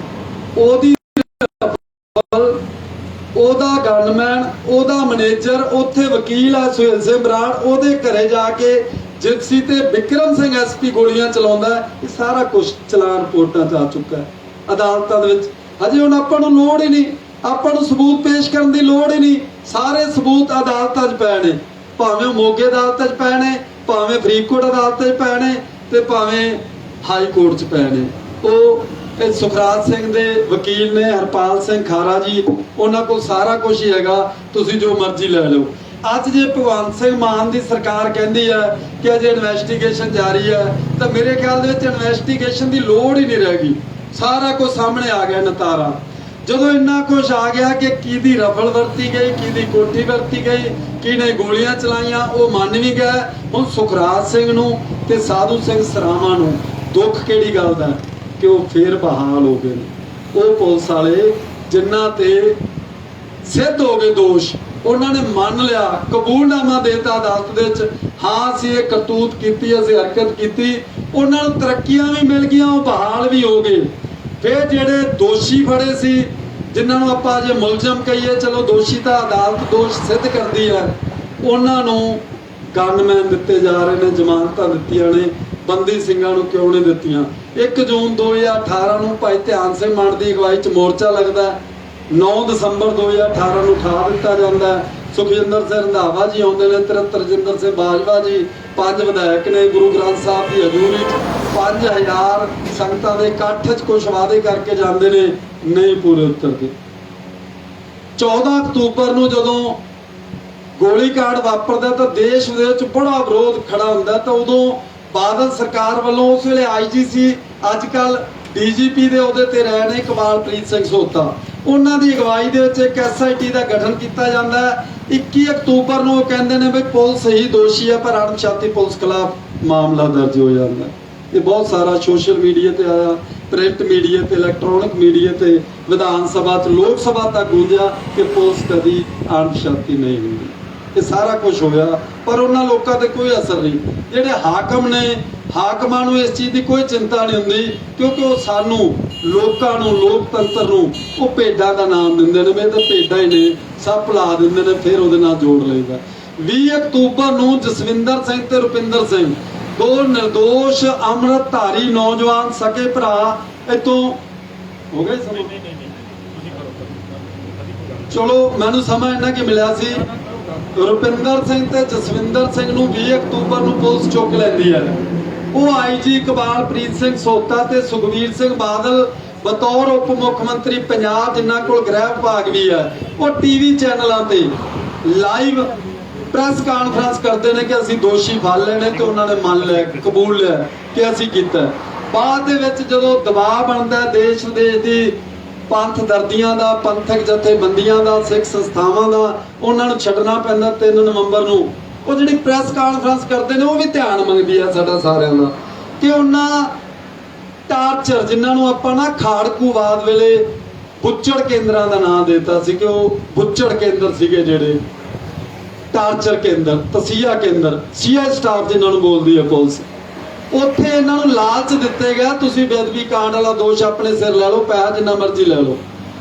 ਉਹਦੀ ਉਹਦਾ ਗਨਮੈਨ, ਉਹਦਾ ਮੈਨੇਜਰ, ਉੱਥੇ ਵਕੀਲ ਆ ਸੁਹੇਲ ਸਿੰਘ ਬਰਾੜ, ਉਹਦੇ ਘਰੇ ਜਾ ਕੇ ਜਿਪਸੀ ਤੇ ਵਿਕਰਮ ਸਿੰਘ ਐਸਪੀ ਗੋਲੀਆਂ ਚਲਾਉਂਦਾ। ਇਹ ਸਾਰਾ ਕੁਝ ਚਲਾਨ ਰਿਪੋਰਟਾਂ 'ਚ ਆ ਚੁੱਕਾ ਹੈ ਅਦਾਲਤਾਂ ਦੇ ਵਿੱਚ। ਹਜੇ ਹੁਣ ਆਪਾਂ ਨੂੰ ਲੋੜ ਹੀ ਨਹੀਂ, ਆਪਾਂ ਨੂੰ ਸਬੂਤ ਪੇਸ਼ ਕਰਨ ਦੀ ਲੋੜ ਹੀ ਨਹੀਂ। ਸਾਰੇ ਸਬੂਤ ਅਦਾਲਤਾਂ 'ਚ ਪਏ ਨੇ, ਭਾਵੇਂ ਮੋਗੇ ਅਦਾਲਤ 'ਚ ਪਏ ਨੇ, ਭਾਵੇਂ ਫਰੀਦਕੋਟ ਅਦਾਲਤ 'ਚ ਪਏ ਨੇ ਤੇ ਭਾਵੇਂ ਹਾਈ ਕੋਰਟ 'ਚ ਪਏ ਨੇ। ਉਹ ਇਹ ਸੁਖਰਾਜ ਸਿੰਘ ਦੇ ਵਕੀਲ ਨੇ ਹਰਪਾਲ ਸਿੰਘ ਖਾਰਾ ਜੀ, ਉਹਨਾਂ ਕੋਲ ਸਾਰਾ ਕੁਝ ਹੀ ਹੈਗਾ, ਤੁਸੀਂ ਜੋ ਮਰਜ਼ੀ ਲੈ ਲਓ। ਅੱਜ ਜੇ ਭਗਵੰਤ ਸਿੰਘ ਮਾਨ ਦੀ ਸਰਕਾਰ ਕਹਿੰਦੀ ਹੈ ਕਿ ਅਜੇ ਇਨਵੈਸਟੀਗੇਸ਼ਨ ਜਾਰੀ ਹੈ, ਤਾਂ ਮੇਰੇ ਖਿਆਲ ਦੇ ਵਿੱਚ ਇਨਵੈਸਟੀਗੇਸ਼ਨ ਦੀ ਲੋੜ ਹੀ ਨਹੀਂ ਰਹਿ ਗਈ। ਸਾਰਾ ਕੁਝ ਸਾਹਮਣੇ ਆ ਗਿਆ ਨਤਾਰਾ। ਜਦੋਂ ਇੰਨਾ ਕੁਝ ਆ ਗਿਆ ਕਿ ਕਿਹਦੀ ਰਫਲ ਵਰਤੀ ਗਈ, ਕਿਹਦੀ ਕੋਠੀ ਵਰਤੀ ਗਈ, ਕਿਹਨੇ ਗੋਲੀਆਂ ਚਲਾਈਆਂ, ਉਹ ਮੰਨ ਵੀ ਗਏ। ਹੁਣ ਸੁਖਰਾਜ ਸਿੰਘ ਨੂੰ ਤੇ ਸਾਧੂ ਸਿੰਘ ਸਰਾਵਾਂ ਨੂੰ ਦੁੱਖ ਕਿਹੜੀ ਗੱਲ ਦਾ ਕਿ ਉਹ ਫੇਰ ਬਹਾਲ ਹੋ ਗਏ ਨੇ। ਉਹ ਪੁਲਿਸ ਵਾਲੇ ਜਿਨ੍ਹਾਂ ਤੇ ਸਿੱਧ ਹੋ ਗਏ ਦੋਸ਼, ਉਹਨਾਂ ਨੇ ਮੰਨ ਲਿਆ, ਕਬੂਲਨਾਮਾ ਦੇਤਾ ਅਦਾਲਤ ਦੇ ਵਿੱਚ, ਹਾਂ ਅਸੀਂ ਇਹ ਕਰਤੂਤ ਕੀਤੀ, ਅਸੀਂ ਹਰਕਤ ਕੀਤੀ। ਉਹਨਾਂ ਨੂੰ ਤਰੱਕੀਆਂ ਵੀ ਮਿਲ ਗਈਆਂ, ਉਹ ਬਹਾਲ ਵੀ ਹੋ ਗਏ। ਫਿਰ ਜਿਹੜੇ ਦੋਸ਼ੀ ਫੜੇ ਸੀ, ਜਿਨ੍ਹਾਂ ਨੂੰ ਆਪਾਂ ਜੇ ਮੁਲਜ਼ਮ ਕਹੀਏ, ਚਲੋ ਦੋਸ਼ੀ ਤਾਂ ਅਦਾਲਤ ਦੋਸ਼ ਸਿੱਧ ਕਰਦੀ ਹੈ, ਉਹਨਾਂ ਨੂੰ ਗਨਮੈਨ ਦਿੱਤੇ ਜਾ ਰਹੇ ਨੇ, ਜ਼ਮਾਨਤਾਂ ਦਿੱਤੀਆਂ ਨੇ, ਬੰਦੀ ਸਿੰਘਾਂ ਨੂੰ ਕਿਉਂ ਨਹੀਂ ਦਿੱਤੀਆਂ? 1 ਜੂਨ 2018 ਨੂੰ ਭਾਈ ਧਿਆਨ ਸਿੰਘ ਮਾਨ ਦੀ ਅਗਵਾਈ 'ਚ ਮੋਰਚਾ ਲੱਗਦਾ, 9 ਦਸੰਬਰ 2018 ਨੂੰ ਉਠਾ ਦਿੱਤਾ ਜਾਂਦਾ। ਸੁਖਜਿੰਦਰ ਸਿੰਘ ਰੰਧਾਵਾ ਜੀ ਆਉਂਦੇ ਨੇ, ਤਰਜਿੰਦਰ ਸਿੰਘ ਬਾਜਵਾ ਜੀ, 5 ਵਿਧਾਇਕ ਨੇ, ਗੁਰੂ ਗ੍ਰੰਥ ਸਾਹਿਬ ਦੀ ਹਜ਼ੂਰੀ 'ਚ 5000 ਸੰਗਤਾਂ ਦੇ ਇਕੱਠ 'ਚ ਕੁਝ ਵਾਅਦੇ ਕਰਕੇ ਜਾਂਦੇ ਨੇ, ਨਹੀਂ ਪੂਰੇ ਉਤਰਦੇ। 14 ਅਕਤੂਬਰ ਨੂੰ ਜਦੋਂ ਗੋਲੀकांड ਵਾਪਰਦਾ ਤਾਂ ਦੇਸ਼ ਵਿਦੇਸ਼ 'ਚ ਬੜਾ ਵਿਰੋਧ ਖੜਾ ਹੁੰਦਾ, ਤਾਂ ਉਦੋਂ ਬਾਦਲ ਸਰਕਾਰ ਵੱਲੋਂ ਉਸ ਵੇਲੇ IGC, ਅੱਜ ਕੱਲ DGP ਦੇ ਅਹੁਦੇ ਤੇ ਰਹੇ ਨੇ ਕਮਾਲਪ੍ਰੀਤ ਸਿੰਘ ਸੋਤਾ, ਉਹਨਾਂ ਦੀ ਅਗਵਾਈ ਦੇ ਵਿੱਚ ਇੱਕ SIT ਦਾ ਗਠਨ ਕੀਤਾ ਜਾਂਦਾ ਹੈ। 21 ਅਕਤੂਬਰ ਨੂੰ ਉਹ ਕਹਿੰਦੇ ਨੇ ਵੀ ਪੁਲਿਸ ਹੀ ਦੋਸ਼ੀ ਹੈ, ਪਰ ਅਣਪਛਾਤੀ ਪੁਲਿਸ ਖਿਲਾਫ ਮਾਮਲਾ ਦਰਜ ਹੋ ਜਾਂਦਾ। ਇਹ ਬਹੁਤ ਸਾਰਾ ਸੋਸ਼ਲ ਮੀਡੀਆ ਤੇ ਆਇਆ, ਪ੍ਰਿੰਟ ਮੀਡੀਆ ਤੇ, ਇਲੈਕਟ੍ਰੋਨਿਕ ਮੀਡੀਆ ਤੇ, ਵਿਧਾਨ ਸਭਾ ਤੇ ਲੋਕ ਸਭਾ ਤੱਕ ਗੂੰਜਿਆ ਕਿ ਪੁਲਿਸ ਕਦੀ ਅਣਪਛਾਤੀ ਨਹੀਂ ਹੁੰਦੀ। ਇਹ ਸਾਰਾ ਕੁਝ ਹੋਇਆ, ਪਰ ਉਹਨਾਂ ਲੋਕਾਂ ਤੇ ਕੋਈ ਅਸਰ ਨਹੀਂ। ਜਿਹੜੇ ਹਾਕਮ ਨੇ, ਹਾਕਮਾਂ ਨੂੰ ਇਸ ਚੀਜ਼ ਦੀ ਕੋਈ ਚਿੰਤਾ ਨਹੀਂ ਹੁੰਦੀ, ਕਿਉਂਕਿ ਉਹ ਸਾਨੂੰ ਲੋਕਾਂ ਨੂੰ, ਲੋਕਤੰਤਰ ਨੂੰ ਉਹ ਭੇਡਾਂ ਦਾ ਨਾਮ ਦਿੰਦੇ ਨੇ, ਇਹ ਤਾਂ ਭੇਡਾਂ ਹੀ ਨੇ, ਸਭ ਭੁਲਾ ਦਿੰਦੇ ਨੇ, ਫਿਰ ਉਹਦੇ ਨਾਲ ਜੋੜ ਲਈਦਾ। 20 ਅਕਤੂਬਰ ਨੂੰ ਜਸਵਿੰਦਰ ਸਿੰਘ ਤੇ ਰੁਪਿੰਦਰ ਸਿੰਘ, 2 ਨਿਰਦੋਸ਼ ਅੰਮ੍ਰਿਤਧਾਰੀ ਨੌਜਵਾਨ ਸਕੇ ਭਰਾ, ਇੱਥੋਂ ਹੋ ਗਏ ਸਮਾਂ। ਚਲੋ ਮੈਨੂੰ ਸਮਾਂ ਇੰਨਾ ਕਿ ਮਿਲਿਆ ਸੀ। ਰੁਪਿੰਦਰ ਸਿੰਘ ਤੇ ਜਸਵਿੰਦਰ ਸਿੰਘ ਨੂੰ 20 ਅਕਤੂਬਰ ਨੂੰ ਪੁਲਿਸ ਚੁੱਕ ਲੈਂਦੀ ਹੈ। ਉਹ IG ਕਮਾਲਪ੍ਰੀਤ ਸਿੰਘ ਸੋਤਾ ਤੇ ਸੁਖਬੀਰ ਸਿੰਘ ਬਾਦਲ ਬਤੌਰ ਉਪ ਮੁੱਖ ਮੰਤਰੀ ਪੰਜਾਬ, ਜਿਨ੍ਹਾਂ ਕੋਲ ਗ੍ਰਹਿ ਵਿਭਾਗ ਵੀ ਹੈ, ਉਹ TV ਚੈਨਲਾਂ ਤੇ ਲਾਈਵ ਪ੍ਰੈਸ ਕਾਨਫਰੰਸ ਕਰਦੇ ਨੇ ਕਿ ਅਸੀਂ ਦੋਸ਼ੀ ਫੜ ਲੈਣੇ, ਤੇ ਉਹਨਾਂ ਨੇ ਮੰਨ ਲਿਆ, ਕਬੂਲ ਲਿਆ ਕਿ ਅਸੀਂ ਕੀਤਾ। ਬਾਅਦ ਦੇ ਵਿੱਚ ਜਦੋਂ ਦਬਾਅ ਬਣਦਾ ਦੇਸ਼ ਵਿਦੇਸ਼ ਦੀ ਪੰਥ ਦਰਦੀਆਂ ਦਾ, ਪੰਥਕ ਜਥੇਬੰਦੀਆਂ ਦਾ, ਸਿੱਖ ਸੰਸਥਾਵਾਂ ਦਾ, ਉਹਨਾਂ ਨੂੰ ਛੱਡਣਾ ਪੈਂਦਾ। 3 ਨਵੰਬਰ ਨੂੰ ਉਹ ਜਿਹੜੀ ਪ੍ਰੈਸ ਕਾਨਫਰੰਸ ਕਰਦੇ ਨੇ, ਉਹ ਵੀ ਧਿਆਨ ਮੰਗਦੀ ਹੈ ਸਾਡਾ ਸਾਰਿਆਂ ਦਾ, ਕਿ ਉਹਨਾਂ ਟਾਰਚਰ, ਜਿਨ੍ਹਾਂ ਨੂੰ ਆਪਾਂ ਨਾ ਖਾੜਕੂਵਾਦ ਵੇਲੇ ਬੁੱਚੜ ਕੇਂਦਰਾਂ ਦਾ ਨਾਮ ਦਿੱਤਾ ਸੀ, ਕਿ ਉਹ ਬੁੱਚੜ ਕੇਂਦਰ ਸੀਗੇ, ਜਿਹੜੇ ਟਾਰਚਰ ਕੇਂਦਰ, ਤਸੀਹਾ ਕੇਂਦਰ, CI ਸਟਾਫ ਜਿਨ੍ਹਾਂ ਨੂੰ ਬੋਲਦੀ ਹੈ ਪੁਲਿਸ, ਉੱਥੇ ਇਹਨਾਂ ਨੂੰ ਲਾਲਚ ਦਿੱਤੇ ਗਿਆ, ਤੁਸੀਂ ਬੇਅਦਬੀ ਕਾਂਡ ਵਾਲਾ ਦੋਸ਼ ਆਪਣੇ ਸਿਰ ਲੈ ਲਓ, ਪੈਸਾ ਜਿੰਨਾ ਮਰਜ਼ੀ ਲੈ ਲਓ,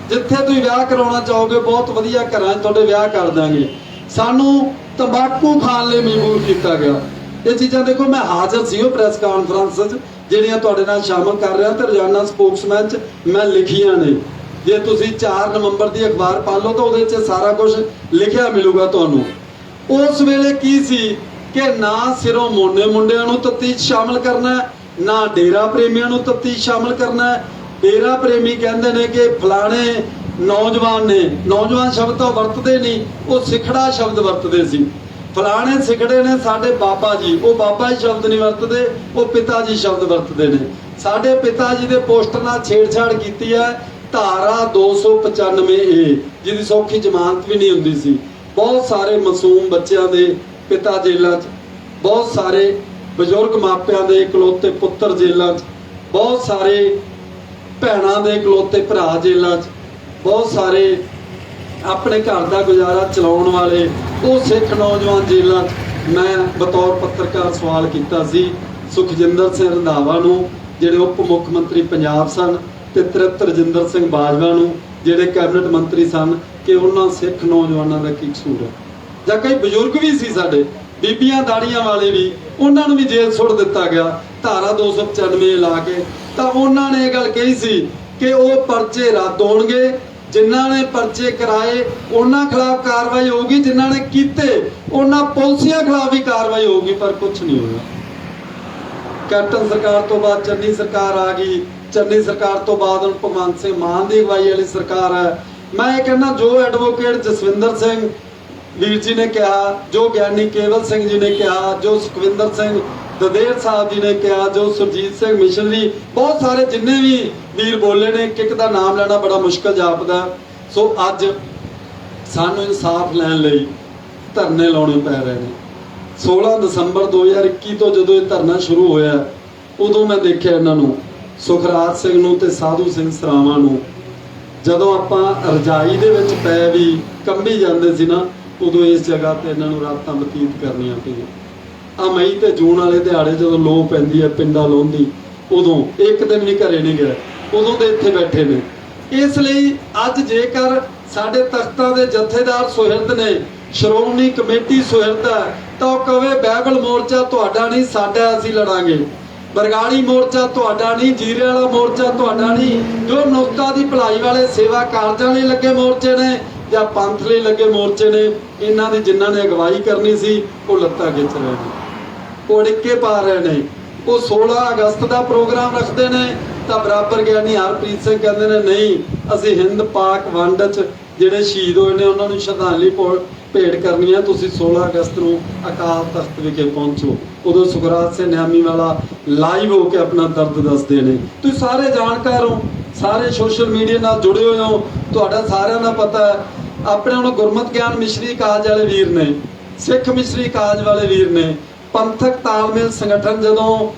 ਜਿੱਥੇ ਤੁਸੀਂ ਵਿਆਹ ਕਰਾਉਣਾ ਚਾਹੋਗੇ ਬਹੁਤ ਵਧੀਆ ਘਰਾਂ 'ਚ ਤੁਹਾਡੇ ਵਿਆਹ ਕਰ ਦਾਂਗੇ। ਸਾਨੂੰ ਤੰਬਾਕੂ ਖਾਣ ਲਈ ਮਜਬੂਰ ਕੀਤਾ ਗਿਆ। ਇਹ ਚੀਜ਼ਾਂ ਦੇਖੋ, ਮੈਂ ਹਾਜ਼ਰ ਸੀ ਉਹ ਪ੍ਰੈਸ ਕਾਨਫਰੰਸ 'ਚ, ਜਿਹੜੀਆਂ ਤੁਹਾਡੇ ਨਾਲ ਸ਼ਾਮਲ ਕਰ ਰਿਹਾ, ਤੇ ਰੋਜ਼ਾਨਾ ਸਪੋਕਸਮੈਨ 'ਚ ਮੈਂ ਲਿਖੀਆਂ ਨੇ। ਜੇ ਤੁਸੀਂ 4 ਨਵੰਬਰ ਦੀ ਅਖਬਾਰ ਪੜ੍ਹ ਲਓ ਤਾਂ ਉਹਦੇ 'ਚ ਸਾਰਾ ਕੁਝ ਲਿਖਿਆ ਮਿਲੂਗਾ ਤੁਹਾਨੂੰ। ਉਸ ਵੇਲੇ ਕੀ ਸੀ ਕਿ ਨਾ ਸਿਰੋਂ ਮੋਨੇ ਮੁੰਡਿਆਂ ਨੂੰ ਤਫਤੀਸ਼ ਸ਼ਾਮਲ ਕਰਨਾ, ਨਾ ਡੇਰਾ ਪ੍ਰੇਮੀਆਂ ਨੂੰ ਤਫਤੀਸ਼ ਸ਼ਾਮਲ ਕਰਨਾ। ਡੇਰਾ ਪ੍ਰੇਮੀ ਕਹਿੰਦੇ ਨੇ ਕਿ ਫਲਾਣੇ ਨੌਜਵਾਨ ਨੇ, ਨੌਜਵਾਨ ਸ਼ਬਦ ਤਾਂ ਵਰਤਦੇ ਨਹੀਂ, ਉਹ ਸਿਖੜਾ ਸ਼ਬਦ ਵਰਤਦੇ ਸੀ। ਫਲਾਣੇ ਸਿਖੜੇ ਨੇ ਸਾਡੇ ਬਾਬਾ ਜੀ, ਉਹ ਬਾਬਾ ਜੀ ਸ਼ਬਦ ਨਹੀਂ ਵਰਤਦੇ, ਉਹ ਪਿਤਾ ਜੀ ਸ਼ਬਦ ਵਰਤਦੇ ਨੇ। ਸਾਡੇ ਪਿਤਾ ਜੀ ਦੇ ਪੋਸਟਰ ਨਾਲ ਛੇੜਛਾੜ ਕੀਤੀ ਹੈ, ਧਾਰਾ 295A, ਜਿਹਦੀ ਸੌਖੀ ਜ਼ਮਾਨਤ ਵੀ ਨਹੀਂ ਹੁੰਦੀ ਸੀ। ਬਹੁਤ ਸਾਰੇ ਮਾਸੂਮ ਬੱਚਿਆਂ ਦੇ ਪਿਤਾ ਜੇਲ੍ਹਾਂ 'ਚ, ਬਹੁਤ ਸਾਰੇ ਬਜ਼ੁਰਗ ਮਾਪਿਆਂ ਦੇ ਇਕਲੌਤੇ ਪੁੱਤਰ ਜੇਲ੍ਹਾਂ 'ਚ, ਬਹੁਤ ਸਾਰੇ ਭੈਣਾਂ ਦੇ ਇਕਲੌਤੇ ਭਰਾ ਜੇਲ੍ਹਾਂ 'ਚ, ਬਹੁਤ ਸਾਰੇ ਆਪਣੇ ਘਰ ਦਾ ਗੁਜ਼ਾਰਾ ਚਲਾਉਣ ਵਾਲੇ ਉਹ ਸਿੱਖ ਨੌਜਵਾਨ ਜੇਲ੍ਹਾਂ 'ਚ। ਮੈਂ ਬਤੌਰ ਪੱਤਰਕਾਰ ਸਵਾਲ ਕੀਤਾ ਸੀ ਸੁਖਜਿੰਦਰ ਸਿੰਘ ਰੰਧਾਵਾ ਨੂੰ, ਜਿਹੜੇ ਉਪ ਮੁੱਖ ਮੰਤਰੀ ਪੰਜਾਬ ਸਨ, ਤੇ ਤਰਜਿੰਦਰ ਸਿੰਘ ਬਾਜਵਾ ਨੂੰ, ਜਿਹੜੇ ਕੈਬਨਿਟ ਮੰਤਰੀ ਸਨ, ਕਿ ਉਹਨਾਂ ਸਿੱਖ ਨੌਜਵਾਨਾਂ ਦਾ ਕੀ ਕਸੂਰ ਹੈ। ਜਾਂ ਕਈ ਬਜ਼ੁਰਗ ਵੀ ਸੀ ਸਾਡੇ, ਬੀਬੀਆਂ ਦਾੜੀਆਂ ਵਾਲੇ ਵੀ, ਉਹਨਾਂ ਨੂੰ ਵੀ ਜੇਲ੍ਹ ਸੁੱਟ ਦਿੱਤਾ ਗਿਆ ਧਾਰਾ 295 ਲਾ ਕੇ। ਤਾਂ ਉਹਨਾਂ ਨੇ ਇਹ ਗੱਲ ਕਹੀ ਸੀ ਕਿ ਉਹ ਪਰਚੇ ਰੱਦ ਹੋਣਗੇ, ਜਿਨ੍ਹਾਂ ਨੇ ਪਰਚੇ ਕਰਾਏ ਉਹਨਾਂ ਖਿਲਾਫ ਕਾਰਵਾਈ ਹੋਊਗੀ, ਜਿਨ੍ਹਾਂ ਨੇ ਕੀਤੇ ਉਹਨਾਂ ਪੁਲਿਸੀਆਂ ਖਿਲਾਫ ਵੀ ਕਾਰਵਾਈ ਹੋਊਗੀ, ਪਰ ਕੁਝ ਨਹੀਂ ਹੋਇਆ। ਕੈਪਟਨ ਸਰਕਾਰ ਤੋਂ ਬਾਅਦ ਚੰਨੀ ਸਰਕਾਰ ਆ ਗਈ, ਚੰਨੀ ਸਰਕਾਰ ਤੋਂ ਬਾਅਦ ਹੁਣ ਭਗਵੰਤ ਸਿੰਘ ਮਾਨ ਦੀ ਅਗਵਾਈ ਵਾਲੀ ਸਰਕਾਰ ਹੈ। ਮੈਂ ਇਹ ਕਹਿੰਦਾ, ਜੋ ਐਡਵੋਕੇਟ ਜਸਵਿੰਦਰ ਸਿੰਘ ਵੀਰ ਜੀ ਨੇ ਕਿਹਾ, ਜੋ ਗਿਆਨੀ ਕੇਵਲ ਸਿੰਘ ਜੀ ਨੇ ਕਿਹਾ, ਜੋ ਸੁਖਵਿੰਦਰ ਸਿੰਘ ਦਦੇਰ ਸਾਹਿਬ ਜੀ ਨੇ ਕਿਹਾ, ਜੋ ਸੁਰਜੀਤ ਸਿੰਘ ਮਿਸ਼ਨਰੀ, ਬਹੁਤ ਸਾਰੇ ਜਿੰਨੇ ਵੀ ਵੀਰ ਬੋਲੇ ਨੇ, ਇੱਕ ਦਾ ਨਾਮ ਲੈਣਾ ਬੜਾ ਮੁਸ਼ਕਲ ਜਾਪਦਾ। ਸੋ ਅੱਜ ਸਾਨੂੰ ਇਨਸਾਫ ਲੈਣ ਲਈ ਧਰਨੇ ਲਾਉਣੇ ਪੈ ਰਹੇ ਨੇ। 16 ਦਸੰਬਰ 2021 ਤੋਂ ਜਦੋਂ ਇਹ ਧਰਨਾ ਸ਼ੁਰੂ ਹੋਇਆ, ਉਦੋਂ ਮੈਂ ਦੇਖਿਆ ਇਹਨਾਂ ਨੂੰ, ਸੁਖਰਾਜ ਸਿੰਘ ਨੂੰ ਤੇ ਸਾਧੂ ਸਿੰਘ ਸਰਾਵਾਂ ਨੂੰ, ਜਦੋਂ ਆਪਾਂ ਰਜਾਈ ਦੇ ਵਿੱਚ ਪੈ ਵੀ ਕੰਬੀ ਜਾਂਦੇ ਸੀ ਨਾ, ਉਦੋਂ ਇਸ ਜਗ੍ਹਾ ਤੇ ਇਹਨਾਂ ਨੂੰ ਰਾਤਾਂ ਬਤੀਤ ਕਰਨੀਆਂ ਪਈਆਂ। ਆ ਮਈ ਤੇ ਜੂਨ ਵਾਲੇ ਦਿਹਾੜੇ ਜਦੋਂ ਲੋ ਪੈਂਦੀ ਹੈ, ਪਿੰਡਾਂ ਲਾਉਂਦੀ, ਉਦੋਂ ਇੱਕ ਦਿਨ ਵੀ ਘਰੇ ਨਹੀਂ ਗਏ। ਉਦੋਂ ਦੇ ਇੱਥੇ ਬੈਠੇ ਨੇ। ਇਸ ਲਈ ਅੱਜ ਜੇਕਰ ਸਾਡੇ ਤਖਤਾਂ ਦੇ ਜਥੇਦਾਰ ਸੁਹਿਰਦ ਨੇ, ਸ਼੍ਰੋਮਣੀ ਕਮੇਟੀ ਸੁਹਿਰਦ ਹੈ, ਤਾਂ ਉਹ ਕਵੇ ਬਾਈਬਲ ਮੋਰਚਾ ਤੁਹਾਡਾ ਨਹੀਂ, ਸਾਡਾ, ਅਸੀਂ ਲੜਾਂਗੇ। ਬਰਗਾੜੀ ਮੋਰਚਾ ਤੁਹਾਡਾ ਨਹੀਂ, ਜੀਰੇ ਵਾਲਾ ਮੋਰਚਾ ਤੁਹਾਡਾ ਨਹੀਂ। ਜੋ ਮਨੁੱਖਤਾ ਦੀ ਭਲਾਈ ਵਾਲੇ ਸੇਵਾ ਕਾਰਜਾਂ ਲਈ ਲੱਗੇ ਮੋਰਚੇ ਨੇ ਜਾਂ ਪੰਥ ਲਈ ਲੱਗੇ ਮੋਰਚੇ ਨੇ, ਇਹਨਾਂ ਦੀ ਜਿਨ੍ਹਾਂ ਨੇ ਅਗਵਾਈ ਕਰਨੀ ਸੀ ਉਹ ਲੱਤਾਂ ਖਿੱਚ ਰਹੇ ਨੇ, ਉਹ ਅੜਿੱਕੇ ਪਾ ਰਹੇ ਨੇ। ਉਹ 16 ਅਗਸਤ ਦਾ ਪ੍ਰੋਗਰਾਮ ਰੱਖਦੇ ਨੇ ਤਾਂ ਬਰਾਬਰ ਗਿਆਨੀ ਹਰਪ੍ਰੀਤ ਸਿੰਘ ਕਹਿੰਦੇ ਨੇ ਨਹੀਂ, ਅਸੀਂ ਹਿੰਦ ਪਾਕ ਵੰਡ 'ਚ ਜਿਹੜੇ ਸ਼ਹੀਦ ਹੋਏ ਨੇ ਉਹਨਾਂ ਨੂੰ ਸ਼ਰਧਾਂਜਲੀ ਭੇਟ ਕਰਨੀ ਹੈ, ਤੁਸੀਂ 16 ਅਗਸਤ ਨੂੰ ਅਕਾਲ ਤਖਤ ਵਿਖੇ ਪਹੁੰਚੋ। ਉਦੋਂ ਸੁਖਰਾਜ ਸਿੰਘ ਨਿਆਮੀ ਵਾਲਾ ਲਾਈਵ ਹੋ ਕੇ ਆਪਣਾ ਦਰਦ ਦੱਸਦੇ ਨੇ। ਤੁਸੀਂ ਸਾਰੇ ਜਾਣਕਾਰ ਹੋ, ਸਾਰੇ ਸੋਸ਼ਲ ਮੀਡੀਆ ਨਾਲ ਜੁੜੇ ਹੋਏ ਹੋ, ਤੁਹਾਡਾ ਸਾਰਿਆਂ ਦਾ ਪਤਾ ਹੈ। ਆਪਣੇ ਹੁਣ ਗੁਰਮਤਿ ਗਿਆਨ ਮਿਸ਼ਰੀ ਕਾਜ ਵਾਲੇ ਵੀਰ ਨੇ, ਸਿੱਖ ਮਿਸ਼ਰੀ ਕਾਜ ਵਾਲੇ ਵੀਰ ਨੇ, ਪੰਥਕ ਤਾਲਮੇਲ ਸੰਗਠਨ ਜਦੋਂ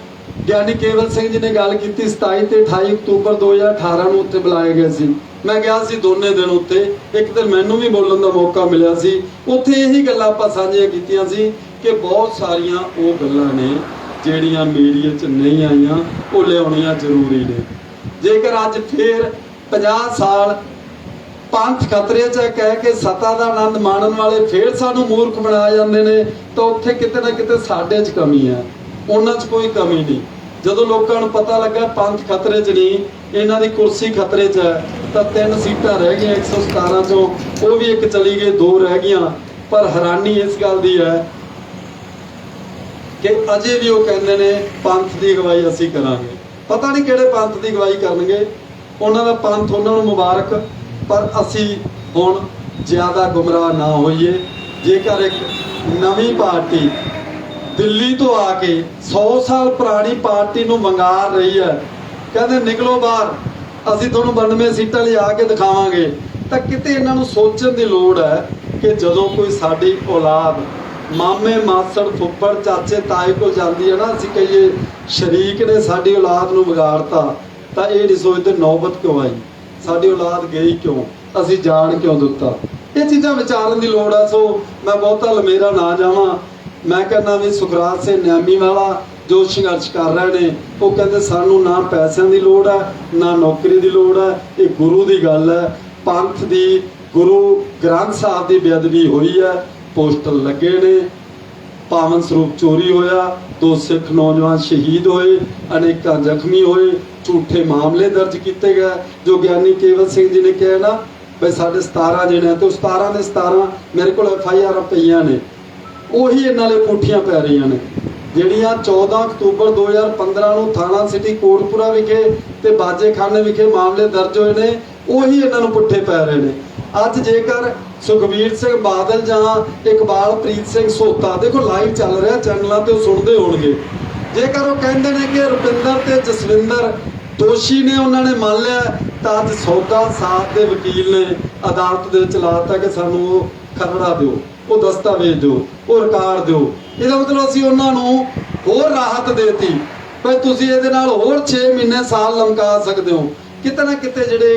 ਗਿਆਨੀ ਕੇਵਲ ਸਿੰਘ ਜੀ ਨੇ ਗੱਲ ਕੀਤੀ 27 ਤੇ 28 ਅਕਤੂਬਰ 2018 ਨੂੰ ਉੱਥੇ ਬੁਲਾਏ ਗਏ ਸੀ। ਮੈਂ ਗਿਆ ਸੀ ਦੋਨੇ ਦਿਨ ਉੱਤੇ, ਇੱਕ ਦਿਨ ਮੈਨੂੰ ਵੀ ਬੋਲਣ ਦਾ ਮੌਕਾ ਮਿਲਿਆ ਸੀ। ਉੱਥੇ ਇਹੀ ਗੱਲਾਂ ਆਪਾਂ ਸਾਂਝੀਆਂ ਕੀਤੀਆਂ ਸੀ ਕਿ ਬਹੁਤ ਸਾਰੀਆਂ ਉਹ ਗੱਲਾਂ ਨੇ ਜਿਹੜੀਆਂ ਮੀਡੀਆ 'ਚ ਨਹੀਂ ਆਈਆਂ, ਉਹ ਲਿਆਉਣੀਆਂ ਜ਼ਰੂਰੀ ਨੇ। ਜੇਕਰ ਅੱਜ ਫੇਰ 50 ਸਾਲ ਪੰਥ ਖਤਰੇ 'ਚ ਕਹਿ ਕੇ ਸੱਤਾ ਦਾ ਆਨੰਦ ਮਾਣਨ ਵਾਲੇ ਫੇਰ ਸਾਨੂੰ ਮੂਰਖ ਬਣਾਏ ਜਾਂਦੇ ਨੇ, ਤਾਂ ਉੱਥੇ ਕਿਤੇ ਨਾ ਕਿਤੇ ਸਾਡੇ 'ਚ ਕਮੀ ਹੈ, ਉਹਨਾਂ 'ਚ ਕੋਈ ਕਮੀ ਨਹੀਂ। ਜਦੋਂ ਲੋਕਾਂ ਨੂੰ ਪਤਾ ਲੱਗਾ ਪੰਥ ਖਤਰੇ 'ਚ ਨਹੀਂ, ਇਹਨਾਂ ਦੀ ਕੁਰਸੀ ਖਤਰੇ 'ਚ ਹੈ, ਤਾਂ 3 ਸੀਟਾਂ ਰਹਿ ਗਈਆਂ 117 ਚੋਂ, ਉਹ ਵੀ ਇੱਕ ਚਲੀ ਗਈ, 2 ਰਹਿ ਗਈਆਂ। ਪਰ ਹੈਰਾਨੀ ਇਸ ਗੱਲ ਦੀ ਹੈ ਕਿ ਅਜੇ ਵੀ ਉਹ ਕਹਿੰਦੇ ਨੇ ਪੰਥ ਦੀ ਅਗਵਾਈ ਅਸੀਂ ਕਰਾਂਗੇ। ਪਤਾ ਨਹੀਂ ਕਿਹੜੇ ਪੰਥ ਦੀ ਅਗਵਾਈ ਕਰਨਗੇ, ਉਹਨਾਂ ਦਾ ਪੰਥ ਉਹਨਾਂ ਨੂੰ ਮੁਬਾਰਕ, ਪਰ ਅਸੀਂ ਹੁਣ ਜ਼ਿਆਦਾ ਗੁੰਮਰਾਹ ਨਾ ਹੋਈਏ। ਜੇਕਰ ਇੱਕ ਨਵੀਂ ਪਾਰਟੀ ਦਿੱਲੀ ਤੋਂ ਆ ਕੇ 100 ਸਾਲ ਪੁਰਾਣੀ ਪਾਰਟੀ ਨੂੰ ਵੰਗਾਰ ਰਹੀ ਹੈ, ਕਹਿੰਦੇ ਨਿਕਲੋ ਬਾਹਰ, ਅਸੀਂ ਤੁਹਾਨੂੰ 92 ਸੀਟਾਂ ਲਿਆ ਕੇ ਦਿਖਾਵਾਂਗੇ, ਤਾਂ ਕਿਤੇ ਇਹਨਾਂ ਨੂੰ ਸੋਚਣ ਦੀ ਲੋੜ ਹੈ ਕਿ ਜਦੋਂ ਕੋਈ ਸਾਡੀ ਔਲਾਦ ਮਾਮੇ ਮਾਸੜ ਫੁੱਫੜ ਚਾਚੇ ਤਾਏ ਕੋਲ ਜਾਂਦੀ ਹੈ ਨਾ, ਅਸੀਂ ਕਹੀਏ ਸ਼ਰੀਕ ਨੇ ਸਾਡੀ ਔਲਾਦ ਨੂੰ ਵਿਗਾੜਤਾ, ਤਾਂ ਇਹ ਨਹੀਂ ਸੋਚਦੇ ਨੌਬਤ ਕਿਉਂ ਆਈ, ਸਾਡੀ ਔਲਾਦ ਗਈ ਕਿਉਂ, ਅਸੀਂ ਜਾਣ ਕਿਉਂ ਦਿੱਤਾ। ਇਹ ਚੀਜ਼ਾਂ ਵਿਚਾਰਨ ਦੀ ਲੋੜ ਆ। ਸੋ ਮੈਂ ਬਹੁਤਾ ਲਮੇਰਾ ਨਾ ਜਾਵਾਂ। ਮੈਂ ਕਹਿੰਦਾ ਵੀ ਸੁਖਰਾਜ ਸਿੰਘ ਨਿਆਮੀ ਵਾਲਾ ਜੋ ਸੰਘਰਸ਼ ਕਰ ਰਹੇ ਨੇ, ਉਹ ਕਹਿੰਦੇ ਸਾਨੂੰ ਨਾ ਪੈਸਿਆਂ ਦੀ ਲੋੜ ਹੈ, ਨਾ ਨੌਕਰੀ ਦੀ ਲੋੜ ਹੈ, ਇਹ ਗੁਰੂ ਦੀ ਗੱਲ ਹੈ। ਪੰਥ ਦੀ, ਗੁਰੂ ਗ੍ਰੰਥ ਸਾਹਿਬ ਦੀ ਬੇਅਦਬੀ ਹੋਈ ਹੈ, ਪੋਸਟਰ ਲੱਗੇ ਨੇ, ਪਾਵਨ ਸਰੂਪ ਚੋਰੀ ਹੋਇਆ, 2 ਸਿੱਖ ਨੌਜਵਾਨ ਸ਼ਹੀਦ ਹੋਏ, ਅਨੇਕਾਂ ਜ਼ਖਮੀ ਹੋਏ, ਝੂਠੇ ਮਾਮਲੇ ਦਰਜ ਕੀਤੇ ਗਏ। ਜੋ ਗਿਆਨੀ ਕੇਵਲ ਸਿੰਘ ਜੀ ਨੇ ਕਿਹਾ ਨਾ ਬਈ ਸਾਡੇ 17 ਜਿਹੜੇ ਤੇ 17 ਦੇ 17 ਮੇਰੇ ਕੋਲ FIR ਪਈਆਂ ਨੇ, ਉਹੀ ਇਹਨਾਂ ਲਈ ਪੁੱਠੀਆਂ ਪੈ ਰਹੀਆਂ ਨੇ। ਜਿਹੜੀਆਂ 14 ਅਕਤੂਬਰ 2015 ਨੂੰ ਥਾਣਾ ਸਿਟੀ ਕੋਟਪੁਰਾ ਵਿਖੇ ਤੇ ਬਾਜੇਖਾਨੇ ਵਿਖੇ ਮਾਮਲੇ ਦਰਜ ਹੋਏ ਨੇ, ਉਹੀ ਇਹਨਾਂ ਨੂੰ ਪੁੱਠੇ ਪੈ ਰਹੇ ਨੇ। ਅੱਜ ਜੇਕਰ ਸੁਖਬੀਰ ਸਿੰਘ ਬਾਦਲ ਜਾਂ ਇਕਬਾਲਪ੍ਰੀਤ ਸਿੰਘ ਸੋਤਾ, ਦੇਖੋ ਲਾਈਵ ਚੱਲ ਰਿਹਾ ਚੈਨਲਾਂ ਤੇ, ਉਹ ਸੁਣਦੇ ਹੋਣਗੇ, ਜੇਕਰ ਉਹ ਕਹਿੰਦੇ ਨੇ ਕਿ ਰੁਪਿੰਦਰ ਤੇ ਜਸਵਿੰਦਰ ਦੋਸ਼ੀ ਨੇ, ਉਹਨਾਂ ਨੇ ਮੰਨ ਲਿਆ, ਤਾਂ ਅੱਜ ਸੌਦਾ ਸਾਥ ਦੇ ਵਕੀਲ ਨੇ ਅਦਾਲਤ ਦੇ ਵਿੱਚ ਲਾਤਾ ਕਿ ਸਾਨੂੰ ਉਹ ਖਰੜਾ ਦਿਓ, ਉਹ ਦਸਤਾਵੇਜ਼ ਦਿਓ, ਉਹ ਰਿਕਾਰਡ ਦਿਓ। ਇਹਦਾ ਮਤਲਬ ਅਸੀਂ ਉਹਨਾਂ ਨੂੰ ਹੋਰ ਰਾਹਤ ਦੇਤੀ, ਪਰ ਤੁਸੀਂ ਇਹਦੇ ਨਾਲ ਹੋਰ 6 ਮਹੀਨੇ ਸਾਲ ਲਮਕਾ ਸਕਦੇ ਹੋ। ਕਿਤੇ ਨਾ ਕਿਤੇ ਜਿਹੜੇ